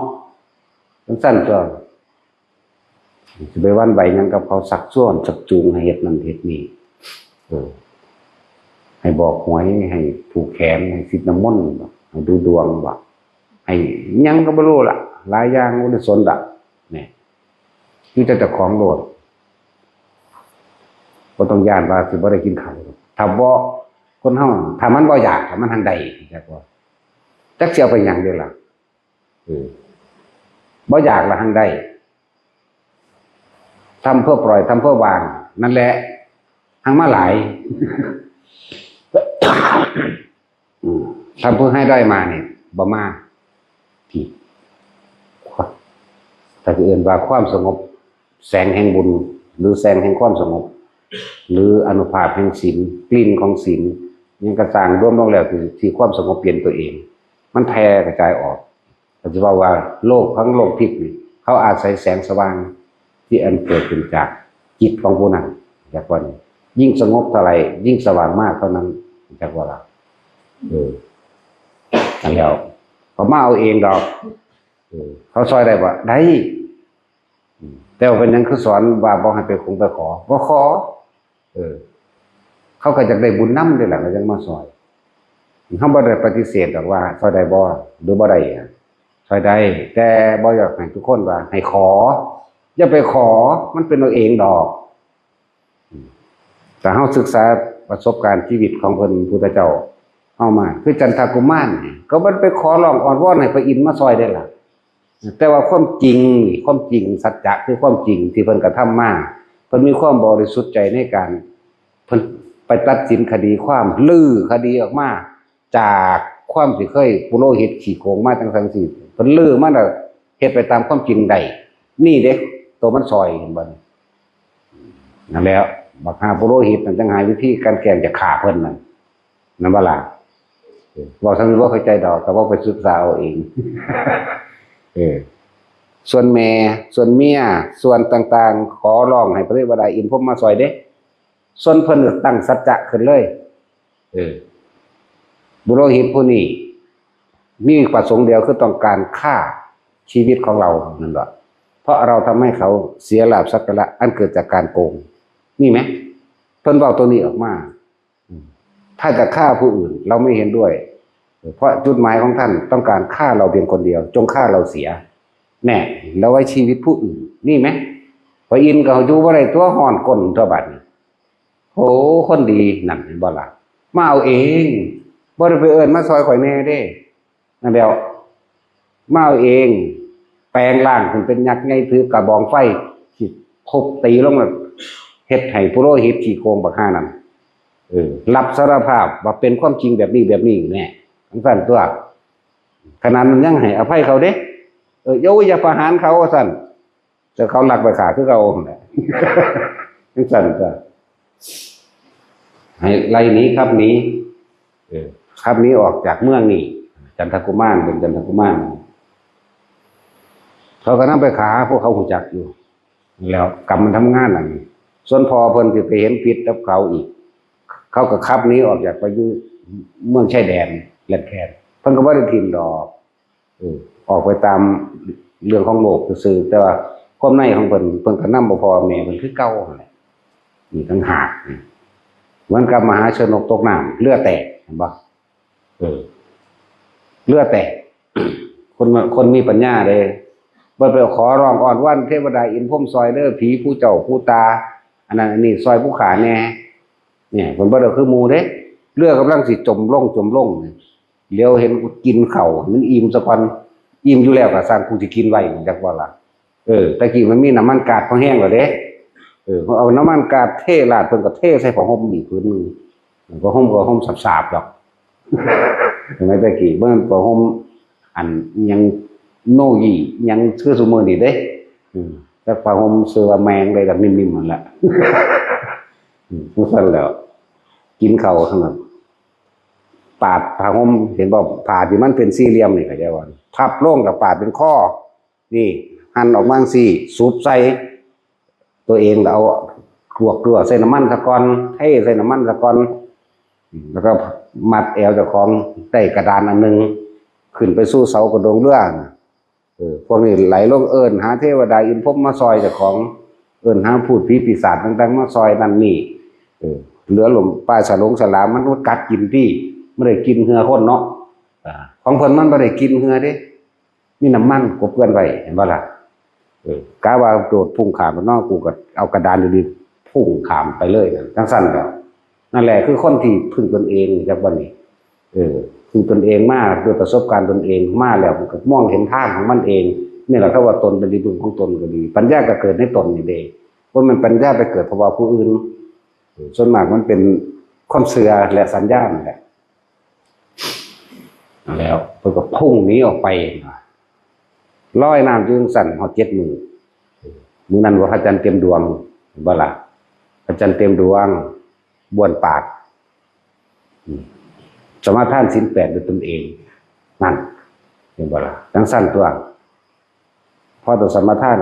จังซั่นตัว จะไปวันใบนั้นกับเขาสักส่วนสักจูงให้เฮ็ดนั่นเฮ็ดนี่ให้บอกหวยให้ผูกแขนให้สิทธิ์น้ำมนต์ให้ดูดวงบ่ให้ยังก็บ่รู้ล่ะหลายอย่างบ่ได้สนดอกนี่คือแต่เจ้าของโลดบ่ต้องย่านว่าสิบ่ได้กินข้าวถ้าบ่คนเฮาถ้ามันบ่อยากถ้ามันทางใดจักว่าจักสิเอาไปหยังเด้ล่ะบ่อยากละทางใดทำเพื่อปล่อยทำเพื่อวางนั่นแหละทางมาหลายทำเพื่อให้ได้มาเนี่ยบ่มาที่แต่ที่อื่นว่าความสงบแสงแห่งบุญหรือแสงแห่งความสงบหรืออนุภาพแห่งศีลกลิ่นของศีลยังกระจางร่วมลงแล้วที่ความสงบเปลี่ยนตัวเองมันแผ่กระจายออกเราจะว่าโลกทั้งโลกทิพย์นี่เขาอาศัยแสงสว่างที่อันเกิดขึ้นจากจิตของผู้นั้นจากว่านี้ยิ่งสงบเท่าไหร่ยิ่งสว่างมากเท่านั้นจากว่าเราอันแล้วเขามาเอาเองดอกเขาซอยได้บ่ได้แต่ว่าเป็นยังคือสอนว่าบอกให้ไปคงไปขอบ่ขอเขาก็จะได้บุญนำด้วยแหละเขาจังมาซอยเขาบ่ได้ปฏิเสธดอกว่าซอยได้บ่หรือบ่ได้ซอยได้แต่บ่อยากให้ทุกคนว่าให้ขออย่าไปขอมันเป็นเอาเองดอกแต่เฮาศึกษาประสบการณ์ชีวิตของเพิ่นพุทธเจ้าเฮามาคือจันทกุมารก็บ่ไปขอร้องอ้อนวอนให้พระอินทร์มาซอยได้ล่ะแต่ว่าความจริงสัจจะคือความจริงที่เพิ่นกระทำมาเพิ่นมีความบริสุทธิ์ใจในการเพิ่นไปตัดสินคดีความลื้อคดีออกมาจากความที่เคยปุโรหิตขี้โกงมาจังซั่นสิเพิ่นลื้อมาแล้วเฮ็ดไปตามความจริงได้นี่เด้ตัวมันซอยเห็นบ่นั่นแล้วบักหาปุโรหิตนั่นจังหาวิธีการแกล้งจะฆ่าเพิ่นนั่นบ่ล่ะบอกซั่นบ่เข้าใจดอกแต่ว่าไปศึกษาเอาเองส่วนแม่ส่วนเมียส่วนต่างๆขอร้องให้พระเทวดาอินทร์พรหมมาซอยเด้ส่วนเพิ่นตั้งสัจจะขึ้นเลยปุโรหิตผู้นี้มีประสงค์เดียวคือต้องการฆ่าชีวิตของเรานั่นแหละเพราะเราทำให้เขาเสียลาภสักการะอันเกิดจากการโกงนี่ไหมเพิ่นบอกตัวนี้ออกมาถ้าจะฆ่าผู้อื่นเราไม่เห็นด้วยเพราะจุดหมายของท่านต้องการฆ่าเราเพียงคนเดียวจงฆ่าเราเสียแน่แล้วไว้ชีวิตผู้อื่นนี่ไหมพออินก็อยู่บ่ได้ตัวห่อนก้นตัวบัดนี้โหคนดีนั่นบ่ล่ะมาเอาเองบ่ได้ไปเอิ้นมาซอยข่อยแน่เด้นั่นแล้วมาเอาเองแปลงร่างขึ้นเป็นยักษ์ใหญ่ถือกระบองไฟสิทุบตีลงแล้วเฮ็ดให้ปุโรหิตขี้โกงบักห่านั่นรับสารภาพว่าเป็นความจริงแบบนี้แน่ทั้งสั่นตัวขนาดนั้นยังให้อภัยเขาเด้อย่าประหารเขาสั่นแต่เขาหลักไปขาคือเขาแหละทั้งสั่นตัวให้ไล่หนีครับหนีครับหนีออกจากเมืองนี่จันทกุมารเป็นจันทกุมารเขาก็นำไปขาพวกเขาหูจักอยู่แล้วกรรมมันทำงานนั่นส่วนพอเพิ่นสิไปเห็นผิดกับเขาอีกเขาก็ขับหนีออกจากไปอยู่เมืองชายแดนแหลมแคนเพิ่นก็บ่ได้ทิ่มดอกออกไปตามเรื่องของโลกซื่อแต่ว่าความในของเพิ่นก็นำบ่พอแม่เพิ่นคือเก่านั่นแหละนี่ต่างหากเหมือนกับมหาชนกตกน้ำเรือแตกเห็นบ่เรือแตกคนมีปัญญาเลยบ่ไปขอร้องอ้อนวอนเทวดาอินทร์พรหมซอยเด้อผีผู้เจ้าผู้ตาอันนั้นอันนี้ซอยผู้ขาแน่เนี่ยเพิ่นบ่ได้คือหมู่เด้เรือกำลังสิจมลงเลี้ยวเห็นกินข้าวมันอิ่มซะก่อนอิ่มอยู่แล้วก็สร้างกูสิกินไว้จักว่าล่ะตะกี้มันมีน้ำมันกาดพอแห้งแล้วเด้เอาน้ำมันกาดเทราดเพิ่นก็เทใส่ผ้าห่มอีกพื้นนึงผ้าห่มสาบๆดอกเห็นมั้ยตะกี้เบิ่งผ้าห่มอันยังโนยียังคือซุมื้อนี้เด้แต่ผ้าห่มเสื้อแมงได้แบบนิ่มๆนั่นแหละจังซั่นแล้วกินข้าวทั้งนั้นปาดผ้าห่มเห็นบ่ผ้าที่มันเป็นสี่เหลี่ยมนี่เข้าใจบ่พับลงกับปาดเป็นข้อนี่หั่นออกมาจังซี่สูบใส่ตัวเองแล้วเอากลัวใส่น้ำมันซะก่อนเทใส่น้ำมันซะก่อนแล้วก็มัดแอวเจ้าของใต้กระดานอันนึงขึ้นไปสู่เสากระโดงเรือ พวกนี้ไหลลงเอิญหาเทวดาอินพรหมมาซอยเจ้าของเอิญหาพูดผีปีศาจต่างๆมาซอยนั่นนี่เหลือหลมปลาสลงสลามมันกัดกินที่ไม่ได้กินเหือคนเนาะของเพิ่นมันไม่ได้กินเหือเด้มีน้ำมันกบเกินไว้เห็นบ่ล่ะกะว่าโดดพุ่งขามไปนอกกูก็เอากระดานดีๆพุ่งขามไปเลยจังสั้นก็นั่นแหละคือคนที่พึ่งตนเองจากวันนี้พึ่งตนเองมากด้วยประสบการณ์ตนเองมากแล้วมันก็มองเห็นทางของมันเองนี่แหละเขาว่าตนเป็นที่พึ่งของตนก็ดีปัญญาก็เกิดในตนนี่เองว่ามันปัญญาไปเกิดเพราะว่าผู้อื่นส่วนมากมันเป็นความเสื่อและสัญญาณแหละแล้วเพื่อก็พุ่งหนีออกไปลอยน้ำจึงสั่นหอด7 มือนั้นว่าพระจันทร์เต็มดวงบ่ล่ะพระจันทร์เต็มดวงบ้วนปากสมาทานศีล8ด้วยตนเองนั่นเห็นบ่ล่ะทั้งสั้นตัวพอตัวสมาทาน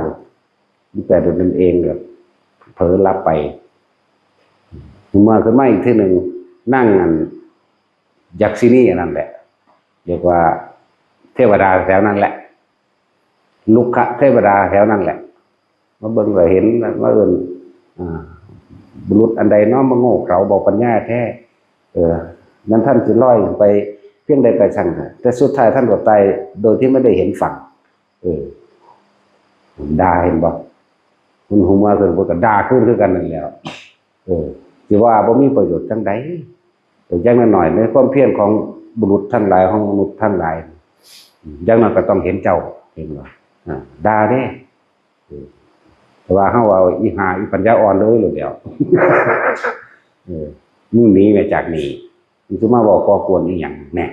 ศีล8ด้วยตนเองแบบเผลอรับไปเมื่อขึ้นมาอีกทีหนึ่งนั่งอันยักษินีนั่นแหละเรียกว่าเทวดาแถวนั้นแหละลุกขะเทวดาแถวนั้นแหละมาเบิ่งก็เห็นว่าบุรุษอันใดน้อมมาโง่เขลาบอกปัญญาแท้นั้นท่านจะลอยไปเพียงใดไปช่างแต่สุดท้ายท่านก็ตายโดยที่ไม่ได้เห็นฝั่งด่าเห็นบ่คุณหูมาเกิดบ่ก็ด่าขึ้นคือกันนั่นแล้วสิว่าบ่มีประโยชน์จังใดแต่อย่างน้อยในความเพียรของบุรุษท่านหลายของมนุษย์ท่านหลายอย่างน้อยก็ต้องเห็นเจ้าเห็นบ่ด่าเด้แต่ว่าเฮาเอาอีหาอีปัญญาอ่อนเลยเดี๋ยวมึงหนีมาจากนี้มึงจะมาบอกก่อกวนอีหยังแน่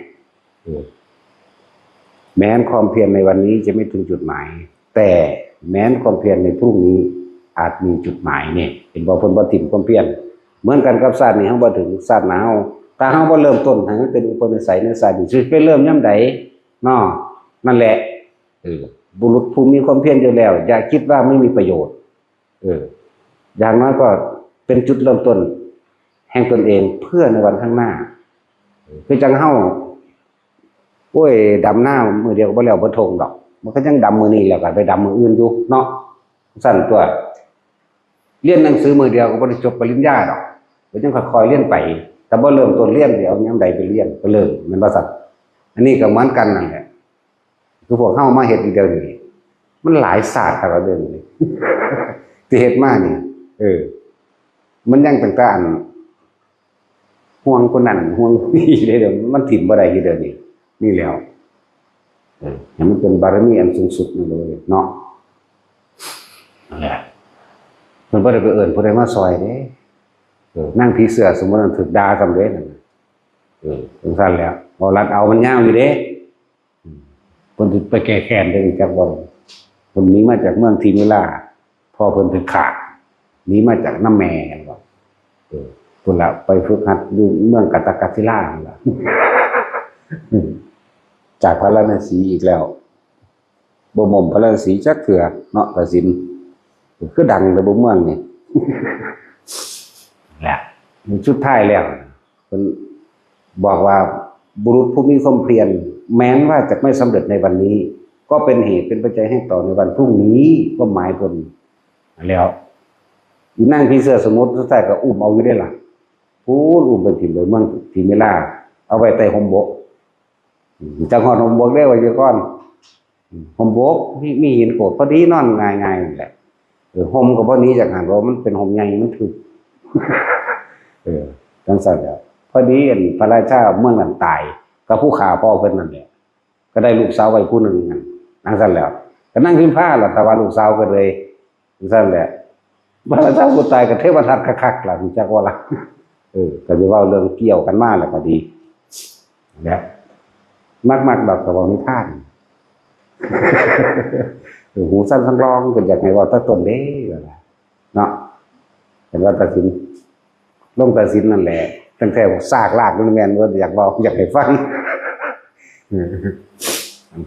แม้นความเพียรในวันนี้จะไม่ถึงจุดหมายแต่แม้นความเพียรในพรุ่งนี้อาจมีจุดหมายเนี่ยเห็นบ่เพิ่นบ่ทิ้งความเพียรเหมือนกันกับชาตินี้เฮาบ่ถึงชาติหน้าเฮาถ้าเฮาบ่เริ่มต้นให้มันเป็นอุปนิสัยในชาตินี้สิไปเริ่มยามใดเนาะนั่นแหละบุรุษผู้มีความเพียรอยู่แล้วอย่าคิดว่าไม่มีประโยชน์อย่างน้อยก็เป็นจุดเริ่มต้นแห่งตนเองเพื่อในวันข้างหน้าคือจังเฮาโอ้ยดำหน้ามือเดียวก็บ่แล้วบ่ทงดอกมันก็ยังดำมือนี้แล้วก็ไปดำมืออื่นอยู่เนาะสั่นตัวเรียนหนังสือมือเดียวก็บ่ได้จบปริญญาดอกก็ยังค่อยๆเรียนไปแต่บ่เริ่มต้นเรียนเดี๋ยวยามใดไปเรียนก็เริ่มมันบ่สั่นอันนี้ก็เหมือนกันนั่นแหละคือพวกเฮามาเฮ็ดอีกเดี๋ยวนี้มันหลายศาสตร์ครับเดี๋ยวนี้ที่เฮ็ดมานี่มันยังต่างๆห่วงคนนั้นห่วงนี่เลยเดี๋ยวมันถิ่มบ่ได้อยู่เดี๋ยวนี้นี่แล้วให้มันเป็นบารมีอันสูงสุดนั่นเลยเนาะนั่นแหละเพิ่นบ่ได้ไปเอิ้นผู้ใดมาซอยเด้นั่งผีเสื้อสมมุติว่าถูกด่าซำเด้นั่นจังซั่นแล้วบ่รัดเอามันยาวอยู่เด้เพิ่นสิไปแก้แค้นได้จักบ่เพิ่นหนีมาจากเมืองทีมิลาพอเพิ่นถึงขาดหนีมาจากน้ำแม่กันบ่พุ่นละไปฝึกหัดอยู่เมืองกัตตกัศิลานั่นล่ะจากพระราณสีอีกแล้วบ่หม่อมพระราณสีจักเถื่อเนาะประสินคือดังในบ่เมืองนี่แหละมันสุดท้ายแล้วเพิ่นบอกว่าบุรุษผู้มีความเพียรแม้นว่าจะไม่สำเร็จในวันนี้ก็เป็นเหตุเป็นปัจจัยให้ต่อในวันพรุ่งนี้ก็หมายผลแล้วอยู่นั่งพี่เสื้อสมมติสุดท้ายก็อุ้มเอาอยู่ได้ล่ะพูดอุ้มไปถิ่นเลยเมืองทีมิลาเอาไว้ใต้ห่มบกจังหวัดห่มบกได้ไว้อยู่ก่อนห่มบกมีหินโขดพอดีนอนง่ายๆแหละห่มก็พอนี้จากหันเรามันเป็นห่มใหญ่มันถึกจังซั่นแล้วพอดีพระราชาเมืองนั้นตายก็ผู้ฆ่าพ่อเพิ่นนั่นแหละก็ได้ลูกสาวไว้ผู้หนึ่งนั่งซั่นแล้วก็นั่งพิมพ์ผ้าล่ะแต่ว่าลูกสาวก็เลยซั่นแหละพระราชาผู้ตายก็เทวทัตคักๆล่ะรู้จักว่าล่ะก็สิเว้าเรื่องเกี่ยวกันมาแล้วก็ดีแล้วมักๆดอกก็เว้านิทานหูสั้นทั้งร้องก็อยากให้เว้าตะต้นเด้เนาะเห็นว่าตัดสินลงตัดสินนั่นแหละตั้งแต่ซากลากนั่นแม่นว่าอยากเว้าอยากให้ฟัง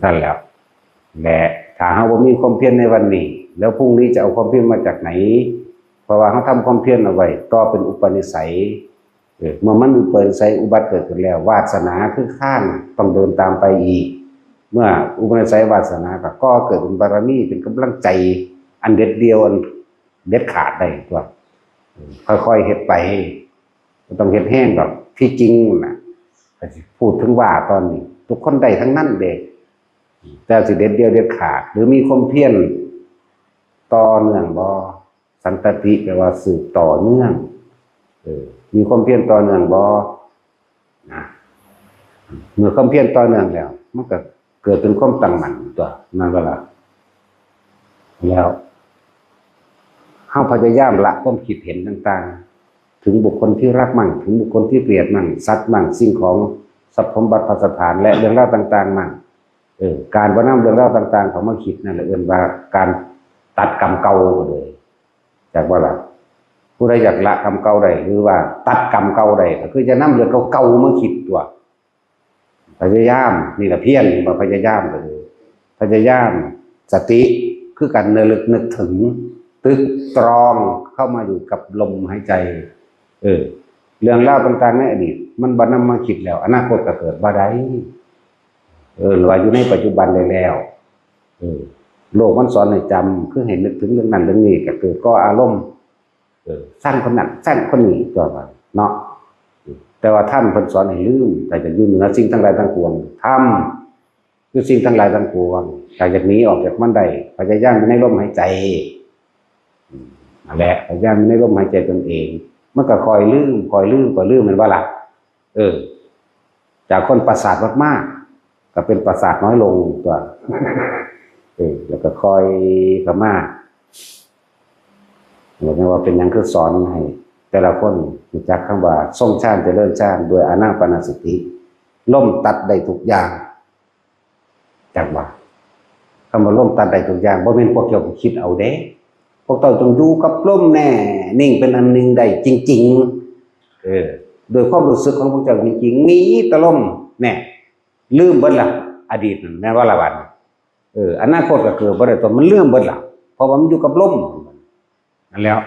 ท่านแล้วแหละถ้าเฮาบ่มีความเพียรในวันนี้แล้วพรุ่งนี้จะเอาความเพียรมาจากไหนเพราะว่าเฮาทำความเพียรเอาไว้ต่อเป็นอุปนิสัยเมื่อมันอุปนิสัยอุบัติเกิดขึ้นแล้ววาสนาคือข้างต้องเดินตามไปอีก เมื่ออุปนิสัยวาสนาก็เกิดเป็นบารมีเป็นกำลังใจอันเด็ดเดียวอันเด็ดขาดได้ตัวค่อยๆเฮ็ดไปไม่ต้องเฮ็ดแห้งหรอกที่จริงนะพูดถึงว่าตอนนี้ทุกคนได้ทั้งนั้นเด็กแต่สิเด็ดเดียวเด็ดขาดหรือมีความเพียรต่อเนื่องบ่สันตติแปลว่าสืบต่อเนื่องมีความเพียรต่อเนื่องบ่นะเมื่อความเพียรต่อเนื่องแล้วมันก็เกิดเป็นความตั้งมั่นตัวนั่นก็ละแล้วเฮาพยายามละความคิดเห็นต่างๆถึงบุคคลที่รักมั่งถึงบุคคลที่เกลียดมั่งสัตว์มั่งสิ่งของทรัพย์สมบัติพัสถานและเรื่องราวต่างๆมั่งการบ่นำเรื่องราวต่างๆของมาคิดนั่นแหละเอิ้นว่าการตัดกรรมเก่าเลยจากว่าล่ะผู้ใดอยากละกรรมเก่าได้หรือว่าตัดกรรมเก่าได้ก็คือจะนำเรื่องเก่าๆมาคิดตัวพยายามนี่แหละเพียรมาพยายามเลยพยายามสติคือการนึกถึงตึกตรองเข้ามาอยู่กับลมหายใจเรื่องเล่าต่างๆในอดีตมันบ่นำมาคิดแล้วอนาคตก็เกิดบ่ได้หรือว่าอยู่ในปัจจุบันได้แล้วโลกมันสอนให้จำคือให้นึกถึงเรื่องนั้นเรื่องนี้ก็เกิดก็อารมณ์สร้างคนนั้นสร้างคนนี้ตัวไปเนาะแต่ว่าท่านเพิ่นสอนให้ลืมแต่จะอยู่เหนือสิ่งทั้งหลายทั้งปวงทำคือสิ่งทั้งหลายทั้งปวงจากนี้ออกจากมันได้พยายามอยู่ในลมหายใจนั่นแหละพยายามอยู่ในลมหายใจตนเองมันก็คอยลืมมันว่าล่ะจากคนประสาทมากๆก็เป็นประสาทน้อยลงตัวแล้วก็คอยกระมาเรียกว่าเป็นยังคือสอนให้แต่ละคนรู้จักคำว่าทรงฌานเจริญฌานด้วยอานาปานสติล่มตัดได้ทุกอย่างจากว่าคำว่าล่มตัดได้ทุกอย่างบ่แม่นพวกเจ้าคิดเอาเด้พวกเจ้าจงอยู่กับลมแน่นิ่งเป็นอันหนึ่งได้จริงๆโดยความรู้สึกของพวกเจ้าจริงๆมีแตะลมแน่ลืมเบิดล่ะอดีตแม่นว่าละวันอนาคตก็เกิดบ่ได้ตัวมันลืมเบิดล่ะเพราะว่ามันอยู่กับลมนั่นแล้ว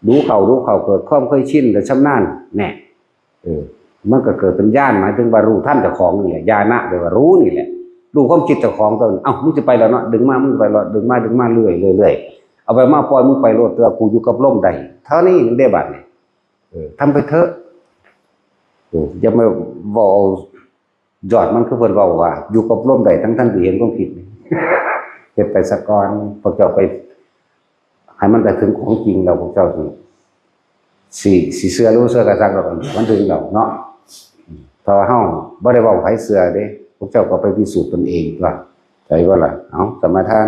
รู้เขาเกิดความเคยชินและชำนาญแน่มันก็เกิดเป็นญาณหมายถึงว่ารู้ท่านเจ้าของนี่แหละญาณะแปลว่ารู้นี่แหละรู้ความคิดเจ้าของตัวมึงจะไปแล้วเนาะดึงมามึงไปแล้วดึงมาเรื่อยเอาไปมาปล่อยมึงไปโลดเตือกูอยู่กับลมได้เท่านี้ได้บัดนี่ทำไปเถอะอย่ามาบอกยอดมันคือเพิ่นเว้าว่าอยู่กับลมได้ทั้งที่เห็นความผิดเฮ็ดไปซะก่อนพวกเจ้าไปให้มันได้ถึงของจริงแล้วพวกเจ้าสิเชื่อรู้เชื่อกระซักแล้วมันถึงแล้วเนาะถ้าเฮาบ่ได้เว้าไผเชื่อเด้พวกเจ้าก็ไปพิสูจน์ตนเองว่าใจว่าล่ะเอาสมาทาน